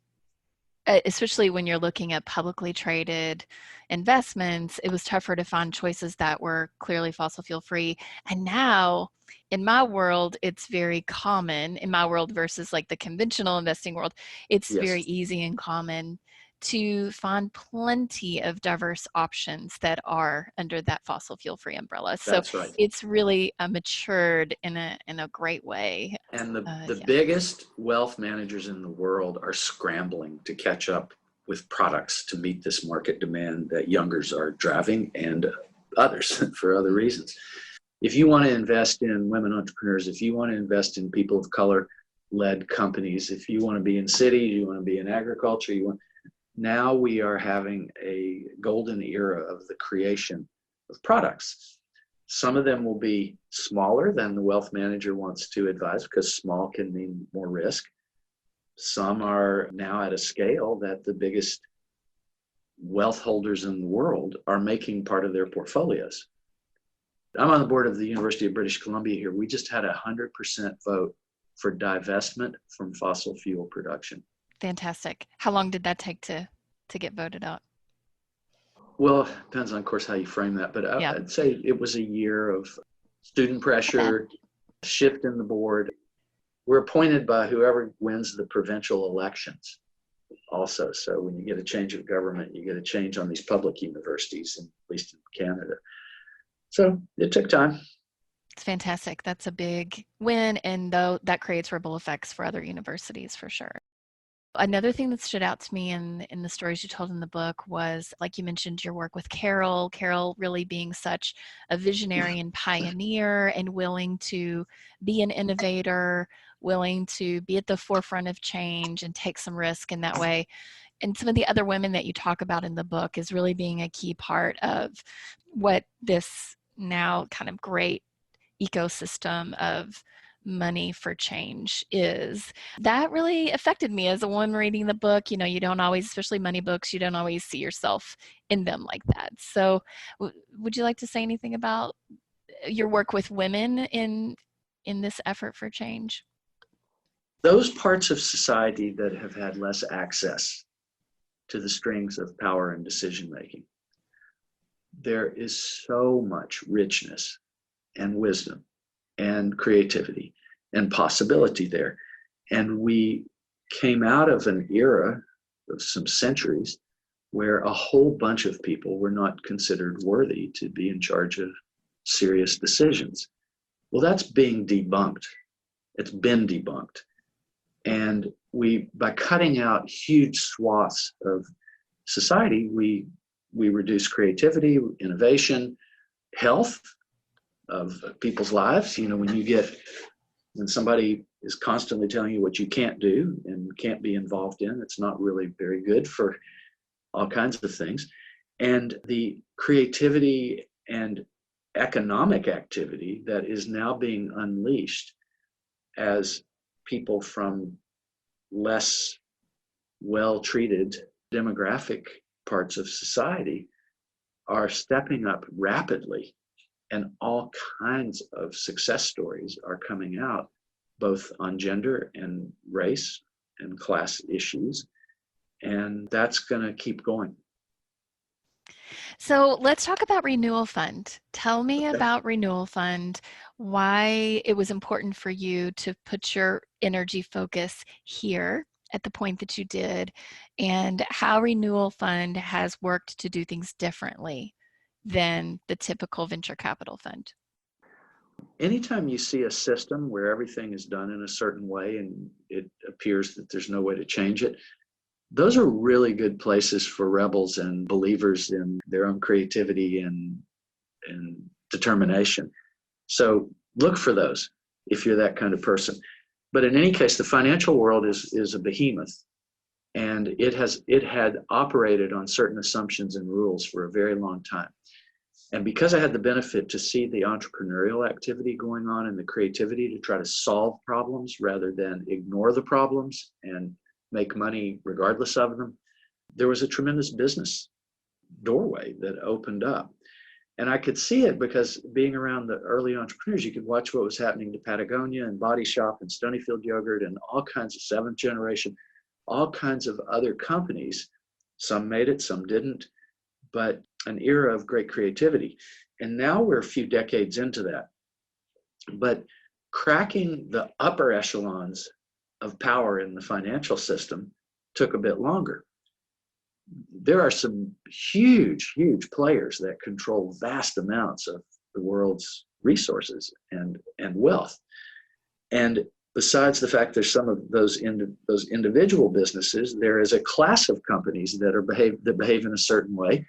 especially when you're looking at publicly traded investments, it was tougher to find choices that were clearly fossil fuel free. And now in my world, it's very common, in my world versus like the conventional investing world, it's Yes. very easy and common to find plenty of diverse options that are under that fossil fuel free umbrella. So That's right. it's really matured in a great way. And the Yeah. biggest wealth managers in the world are scrambling to catch up with products to meet this market demand that youngers are driving and others for other reasons. If you want to invest in women entrepreneurs, if you want to invest in people of color led companies, if you want to be in cities, you want to be in agriculture, now we are having a golden era of the creation of products. Some of them will be smaller than the wealth manager wants to advise, because small can mean more risk. Some are now at a scale that the biggest wealth holders in the world are making part of their portfolios. I'm on the board of the University of British Columbia here. We just had 100% vote for divestment from fossil fuel production. Fantastic. How long did that take to get voted out? Well, depends on, of course, how you frame that, but I'd say it was a year of student pressure, shift in the board. We're appointed by whoever wins the provincial elections also. So when you get a change of government, you get a change on these public universities, at least in Canada. So it took time. It's fantastic. That's a big win, and though that creates ripple effects for other universities for sure. Another thing that stood out to me in the stories you told in the book was, like you mentioned, your work with Carol really being such a visionary and pioneer and willing to be an innovator, willing to be at the forefront of change and take some risk in that way. And some of the other women that you talk about in the book is really being a key part of what this now kind of great ecosystem of money for change is. That really affected me as a woman reading the book. You know, you don't always, especially money books, you don't always see yourself in them like that. So would you like to say anything about your work with women in this effort for change? Those parts of society that have had less access to the strings of power and decision making, there is so much richness and wisdom and creativity and possibility there. And we came out of an era of some centuries where a whole bunch of people were not considered worthy to be in charge of serious decisions. Well, that's being debunked. It's been debunked. And by cutting out huge swaths of society, we reduce creativity, innovation, health of people's lives. You know, when somebody is constantly telling you what you can't do and can't be involved in, it's not really very good for all kinds of things. And the creativity and economic activity that is now being unleashed as people from less well-treated demographic parts of society are stepping up rapidly. And all kinds of success stories are coming out, both on gender and race and class issues. And that's going to keep going. So let's talk about Renewal Fund. Tell me about Renewal Fund, why it was important for you to put your energy focus here at the point that you did, and how Renewal Fund has worked to do things differently than the typical venture capital fund. Anytime you see a system where everything is done in a certain way and it appears that there's no way to change it, those are really good places for rebels and believers in their own creativity and determination. So look for those if you're that kind of person. But in any case, the financial world is a behemoth, and it had operated on certain assumptions and rules for a very long time. And because I had the benefit to see the entrepreneurial activity going on and the creativity to try to solve problems rather than ignore the problems and make money regardless of them, there was a tremendous business doorway that opened up. And I could see it because being around the early entrepreneurs, you could watch what was happening to Patagonia and Body Shop and Stonyfield Yogurt and all kinds of seventh generation, all kinds of other companies. Some made it, some didn't, but an era of great creativity. And now we're a few decades into that. But cracking the upper echelons of power in the financial system took a bit longer. There are some huge, huge players that control vast amounts of the world's resources and wealth. And besides the fact there's some of those individual businesses, there is a class of companies that behave in a certain way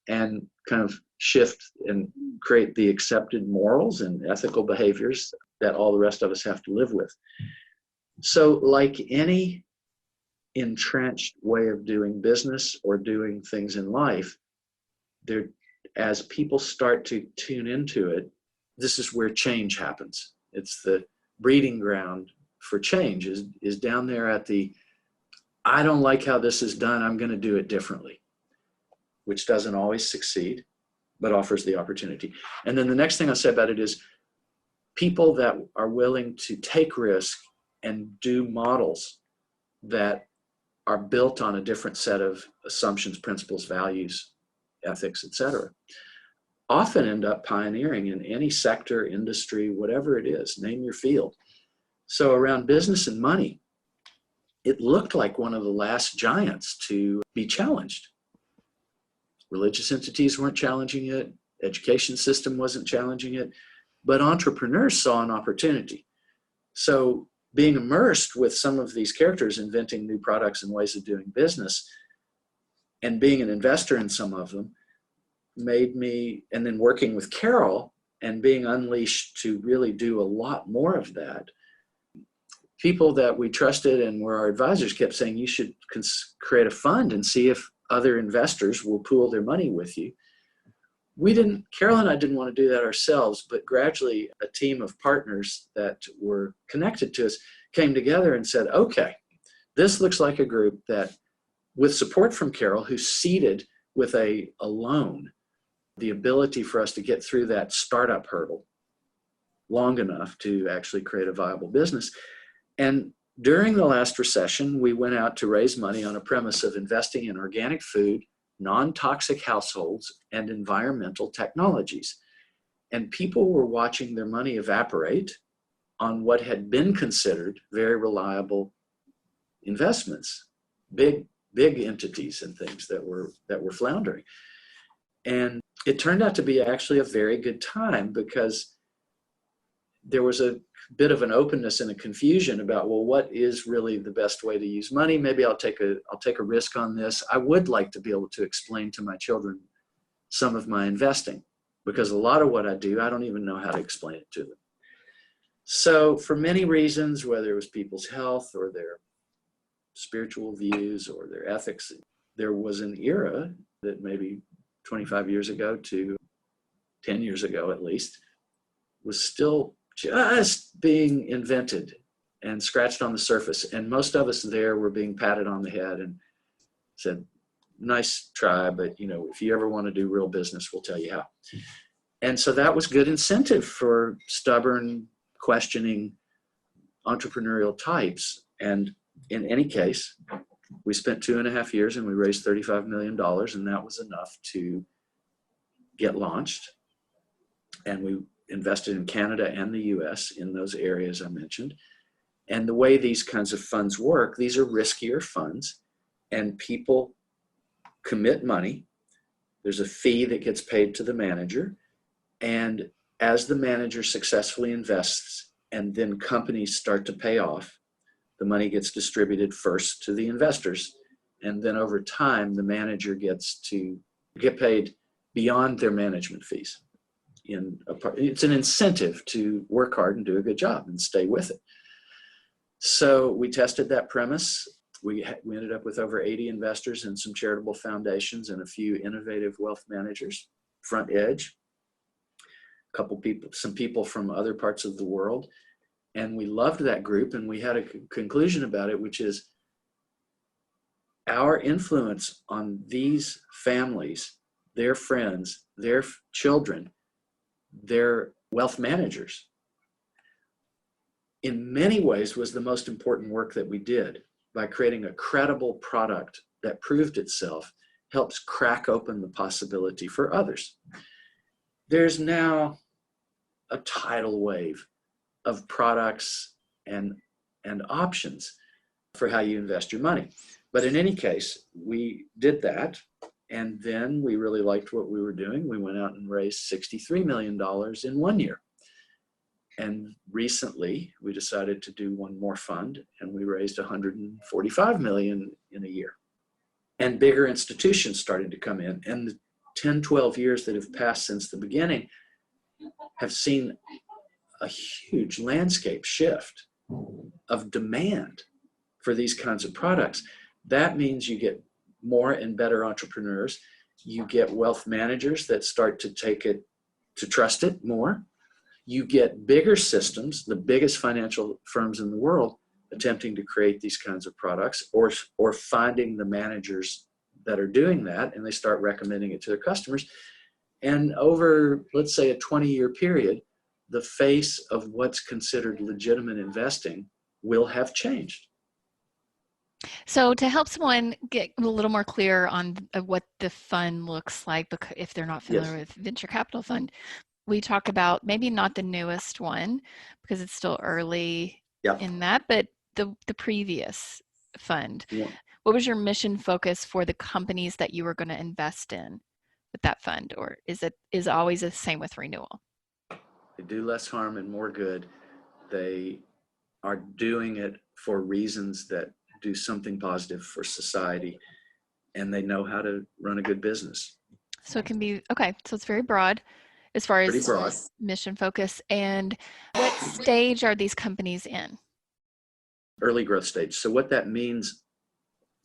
and kind of shift and create the accepted morals and ethical behaviors that all the rest of us have to live with. So like any entrenched way of doing business or doing things in life, as people start to tune into it, this is where change happens. It's the breeding ground for change is down there at the, I don't like how this is done, I'm going to do it differently, which doesn't always succeed, but offers the opportunity. And then the next thing I'll say about it is people that are willing to take risk and do models that are built on a different set of assumptions, principles, values, ethics, etc., often end up pioneering in any sector, industry, whatever it is, name your field. So around business and money, it looked like one of the last giants to be challenged. Religious entities weren't challenging it, education system wasn't challenging it, but entrepreneurs saw an opportunity. So being immersed with some of these characters, inventing new products and ways of doing business, and being an investor in some of them, made me, and then working with Carol and being unleashed to really do a lot more of that. People that we trusted and were our advisors kept saying, you should create a fund and see if other investors will pool their money with you. Carol and I didn't want to do that ourselves, but gradually a team of partners that were connected to us came together and said, okay, this looks like a group that, with support from Carol, who seeded with a loan, the ability for us to get through that startup hurdle long enough to actually create a viable business. And during the last recession, we went out to raise money on a premise of investing in organic food, non-toxic households, and environmental technologies. And people were watching their money evaporate on what had been considered very reliable investments, big entities and things that were floundering. And it turned out to be actually a very good time because there was a bit of an openness and a confusion about, well, what is really the best way to use money? Maybe I'll take a risk on this. I would like to be able to explain to my children some of my investing, because a lot of what I do, I don't even know how to explain it to them. So for many reasons, whether it was people's health or their spiritual views or their ethics, there was an era that maybe 25 years ago to 10 years ago at least was still just being invented and scratched on the surface. And most of us there were being patted on the head and said, nice try, but if you ever want to do real business, we'll tell you how. And so that was good incentive for stubborn, questioning, entrepreneurial types. And in any case, we spent 2.5 years and we raised $35 million, and that was enough to get launched. And we invested in Canada and the US in those areas I mentioned. And the way these kinds of funds work, these are riskier funds, and people commit money. There's a fee that gets paid to the manager. And as the manager successfully invests and then companies start to pay off, the money gets distributed first to the investors. And then over time, the manager gets to get paid beyond their management fees. It's an incentive to work hard and do a good job and stay with it. So we tested that premise. We ended up with over 80 investors and some charitable foundations and a few innovative wealth managers, Front Edge, some people from other parts of the world. And we loved that group, and we had a conclusion about it, which is our influence on these families, their friends, their children, their wealth managers, in many ways was the most important work that we did. By creating a credible product that proved itself, helps crack open the possibility for others. There's now a tidal wave of products and options for how you invest your money. But in any case, we did that. And then we really liked what we were doing. We went out and raised $63 million in 1 year. And recently, we decided to do one more fund, and we raised 145 million in a year. And bigger institutions started to come in. And the 10, 12 years that have passed since the beginning have seen a huge landscape shift of demand for these kinds of products. That means you get more and better entrepreneurs. You get wealth managers that start to take it, to trust it more. You get bigger systems, the biggest financial firms in the world, attempting to create these kinds of products, or finding the managers that are doing that, and they start recommending it to their customers. And over, let's say, a 20-year period, the face of what's considered legitimate investing will have changed. So to help someone get a little more clear on what the fund looks like, because if they're not familiar Yes. with venture capital fund, we talk about maybe not the newest one because it's still early in that, but the previous fund. Yeah. What was your mission focus for the companies that you were going to invest in with that fund, or is always the same with Renewal? They do less harm and more good. They are doing it for reasons that do something positive for society, and they know how to run a good business. So it can be, okay, so it's very broad as far Pretty as broad. mission focus. And what stage are these companies in? Early growth stage. So what that means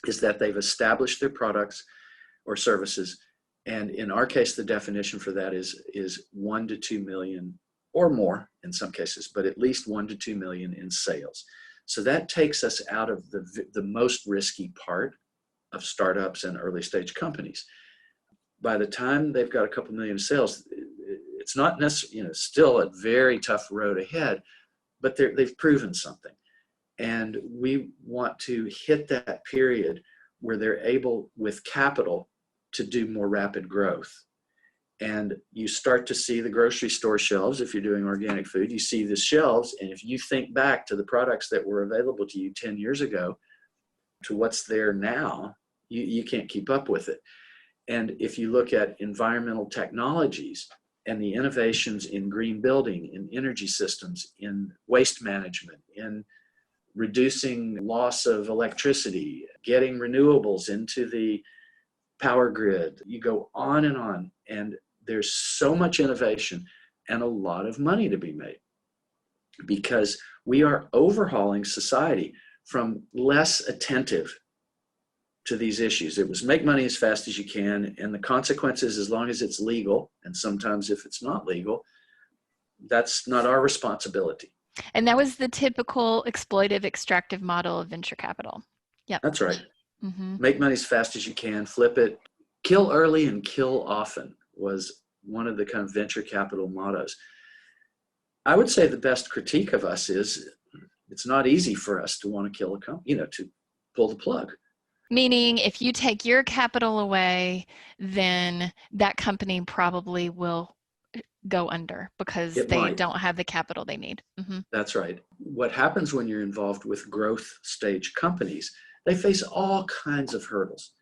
is that they've established their products or services. And in our case, the definition for that is 1 to 2 million or more in some cases, but at least 1 to 2 million in sales. So that takes us out of the most risky part of startups and early stage companies. By the time they've got a couple million sales, it's not necessarily, still a very tough road ahead, but they've proven something. And we want to hit that period where they're able, with capital, to do more rapid growth. And you start to see the grocery store shelves. If you're doing organic food, you see the shelves. And if you think back to the products that were available to you 10 years ago to what's there now, you can't keep up with it. And if you look at environmental technologies and the innovations in green building, in energy systems, in waste management, in reducing loss of electricity, getting renewables into the power grid, you go on, and there's so much innovation and a lot of money to be made because we are overhauling society from less attentive to these issues. It was make money as fast as you can, and the consequences, as long as it's legal, and sometimes if it's not legal, that's not our responsibility. And that was the typical exploitive, extractive model of venture capital. Yeah, That's right. Mm-hmm. Make money as fast as you can, flip it, kill early and kill often was one of the kind of venture capital mottos. I would say the best critique of us is it's not easy for us to want to kill a company, to pull the plug. Meaning if you take your capital away, then that company probably will go under because they don't have the capital they need. Mm-hmm. That's right. What happens when you're involved with growth stage companies, they face all kinds of hurdles.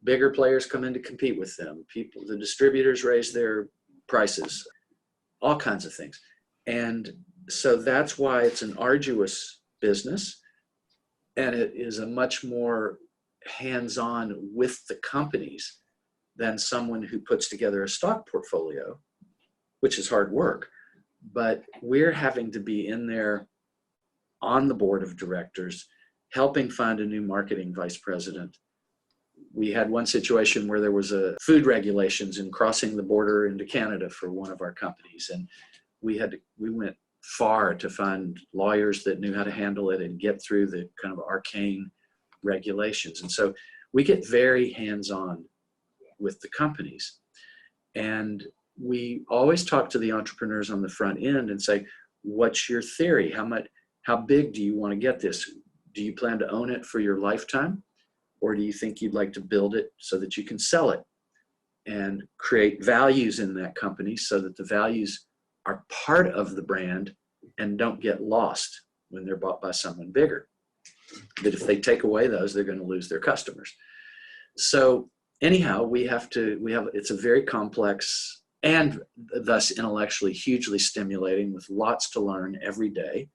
Bigger players come in to compete with them. The distributors raise their prices, all kinds of things. And so that's why it's an arduous business, and it is a much more hands-on with the companies than someone who puts together a stock portfolio, which is hard work. But we're having to be in there on the board of directors, helping find a new marketing vice president. We had one situation where there was a food regulations in crossing the border into Canada for one of our companies. And we went far to find lawyers that knew how to handle it and get through the kind of arcane regulations. And so we get very hands-on with the companies. And we always talk to the entrepreneurs on the front end and say, what's your theory? How big do you want to get this? Do you plan to own it for your lifetime? Or do you think you'd like to build it so that you can sell it and create values in that company so that the values are part of the brand and don't get lost when they're bought by someone bigger? But if they take away those, they're going to lose their customers. So anyhow, it's a very complex and thus intellectually hugely stimulating with lots to learn every day,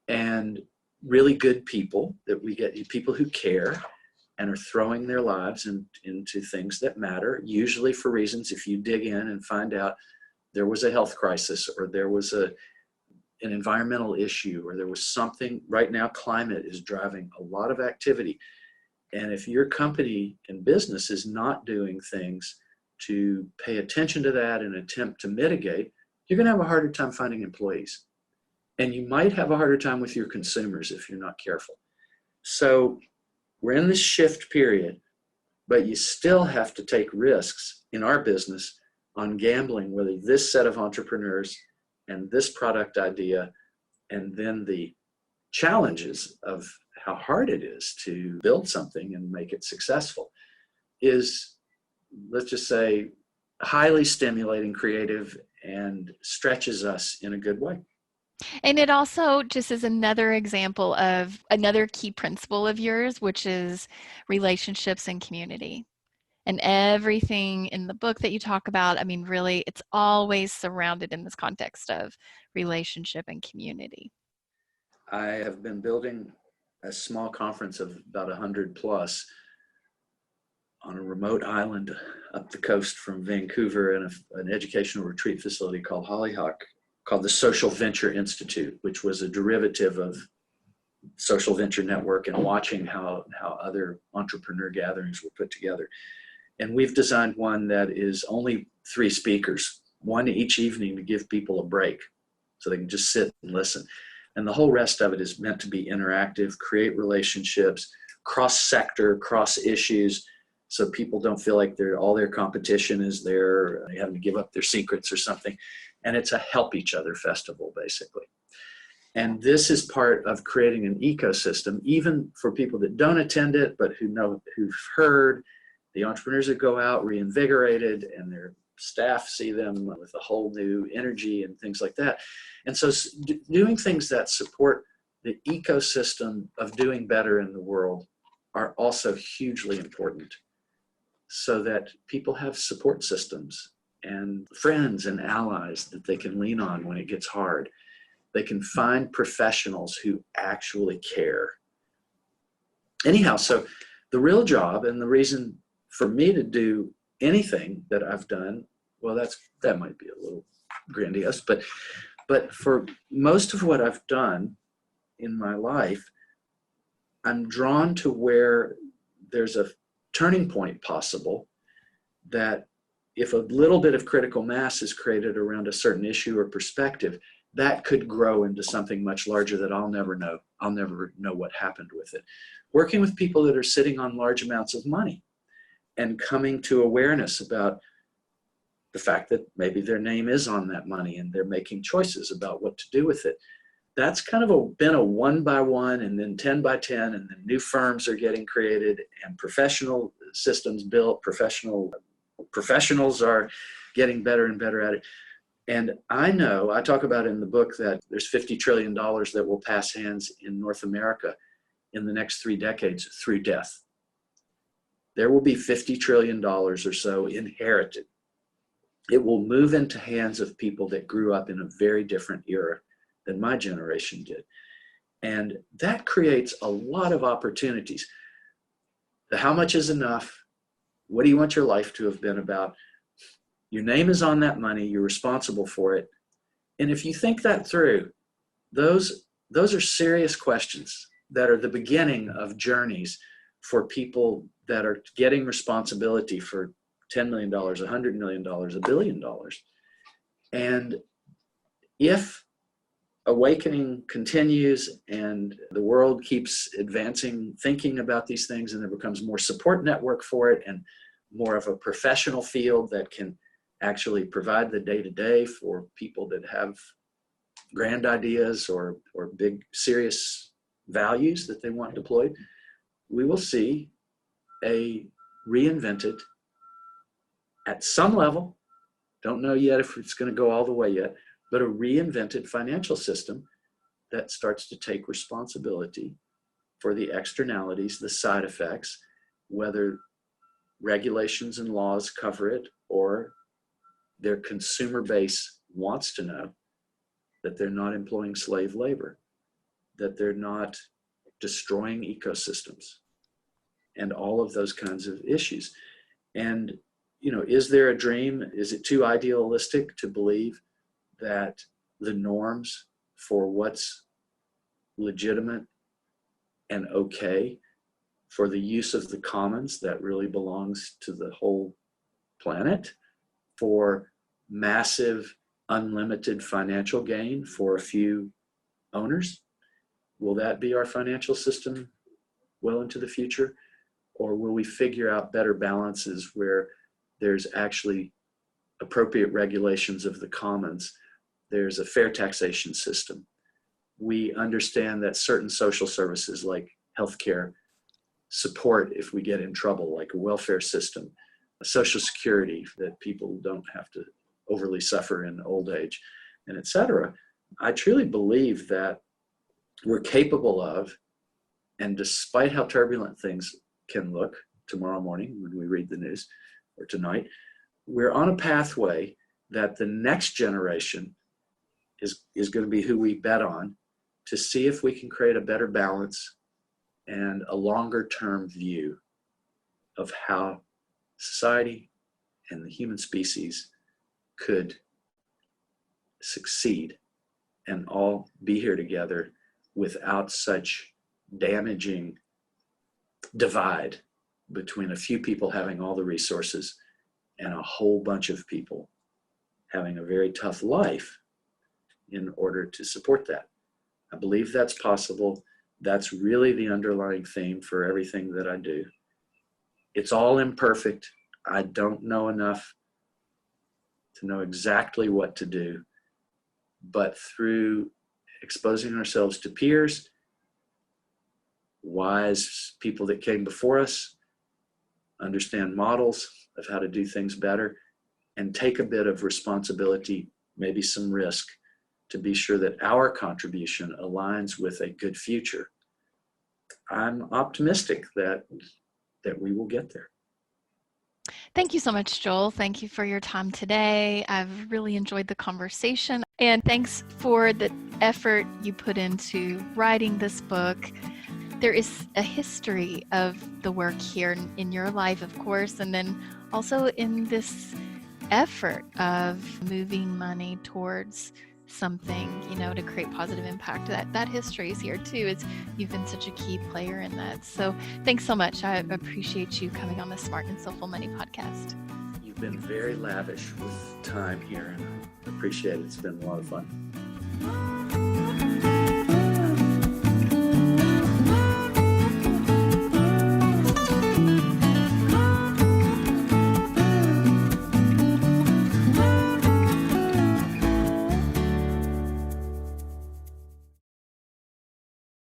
and really good people that we get, people who care and are throwing their lives into things that matter, usually for reasons, if you dig in and find out there was a health crisis, or there was an environmental issue, or there was something. Right now, climate is driving a lot of activity. And if your company and business is not doing things to pay attention to that and attempt to mitigate, you're going to have a harder time finding employees. And you might have a harder time with your consumers if you're not careful. So we're in this shift period, but you still have to take risks in our business on gambling whether this set of entrepreneurs and this product idea, and then the challenges of how hard it is to build something and make it successful, is, let's just say, highly stimulating, creative, and stretches us in a good way. And it also just is another example of another key principle of yours, which is relationships and community. And everything in the book that you talk about, I mean, really, it's always surrounded in this context of relationship and community. I have been building a small conference of about 100 plus on a remote island up the coast from Vancouver, in an educational retreat facility called Hollyhock, called the Social Venture Institute, which was a derivative of Social Venture Network, and watching how other entrepreneur gatherings were put together. And we've designed one that is only 3 speakers, one each evening, to give people a break so they can just sit and listen. And the whole rest of it is meant to be interactive, create relationships, cross-sector, cross-issues, so people don't feel like all their competition is there, having to give up their secrets or something. And it's a help each other festival, basically. And this is part of creating an ecosystem, even for people that don't attend it, but who've heard. The entrepreneurs that go out reinvigorated, and their staff see them with a whole new energy and things like that. And so doing things that support the ecosystem of doing better in the world are also hugely important, so that people have support systems and friends and allies that they can lean on when it gets hard. They can find professionals who actually care. Anyhow, so the real job, and the reason for me to do anything that I've done, well, that might be a little grandiose, but for most of what I've done in my life, I'm drawn to where there's a turning point possible, that if a little bit of critical mass is created around a certain issue or perspective, that could grow into something much larger that I'll never know. I'll never know what happened with it. Working with people that are sitting on large amounts of money and coming to awareness about the fact that maybe their name is on that money and they're making choices about what to do with it. That's kind of been a 1 by 1 and then 10 by 10, and then new firms are getting created and professional systems built, professionals are getting better and better at it. And I talk about in the book that there's $50 trillion that will pass hands in North America in the next 3 decades through death. There will be $50 trillion or so inherited. It will move into hands of people that grew up in a very different era than my generation did. And that creates a lot of opportunities. How much is enough? What do you want your life to have been about? Your name is on that money. You're responsible for it. And if you think that through, those are serious questions that are the beginning of journeys for people that are getting responsibility for $10 million, $100 million, $1 billion. And if awakening continues and the world keeps advancing, thinking about these things, and there becomes more support network for it and more of a professional field that can actually provide the day-to-day for people that have grand ideas or big serious values that they want deployed, we will see a reinvented, at some level, don't know yet if it's going to go all the way yet, but a reinvented financial system that starts to take responsibility for the externalities, the side effects, whether regulations and laws cover it or their consumer base wants to know that they're not employing slave labor, that they're not destroying ecosystems, and all of those kinds of issues. And, is there a dream? Is it too idealistic to believe that the norms for what's legitimate and okay for the use of the commons that really belongs to the whole planet, for massive, unlimited financial gain for a few owners? Will that be our financial system well into the future? Or will we figure out better balances where there's actually appropriate regulations of the commons? There's a fair taxation system. We understand that certain social services like healthcare support if we get in trouble, like a welfare system, a social security that people don't have to overly suffer in old age, and et cetera. I truly believe that we're capable of, and despite how turbulent things can look tomorrow morning when we read the news, or tonight, we're on a pathway that the next generation is going to be who we bet on to see if we can create a better balance and a longer term view of how society and the human species could succeed and all be here together without such damaging divide between a few people having all the resources and a whole bunch of people having a very tough life in order to support that. I believe that's possible. That's really the underlying theme for everything that I do. It's all imperfect. I don't know enough to know exactly what to do, but through exposing ourselves to peers, wise people that came before us, understand models of how to do things better, and take a bit of responsibility, maybe some risk, to be sure that our contribution aligns with a good future. I'm optimistic that we will get there. Thank you so much, Joel. Thank you for your time today. I've really enjoyed the conversation, and thanks for the effort you put into writing this book. There is a history of the work here in your life, of course, and then also in this effort of moving money towards something, to create positive impact. That history is here too. You've been such a key player in that. So thanks so much. I appreciate you coming on the Smart and Soulful Money podcast. You've been very lavish with time here, and I appreciate it. It's been a lot of fun.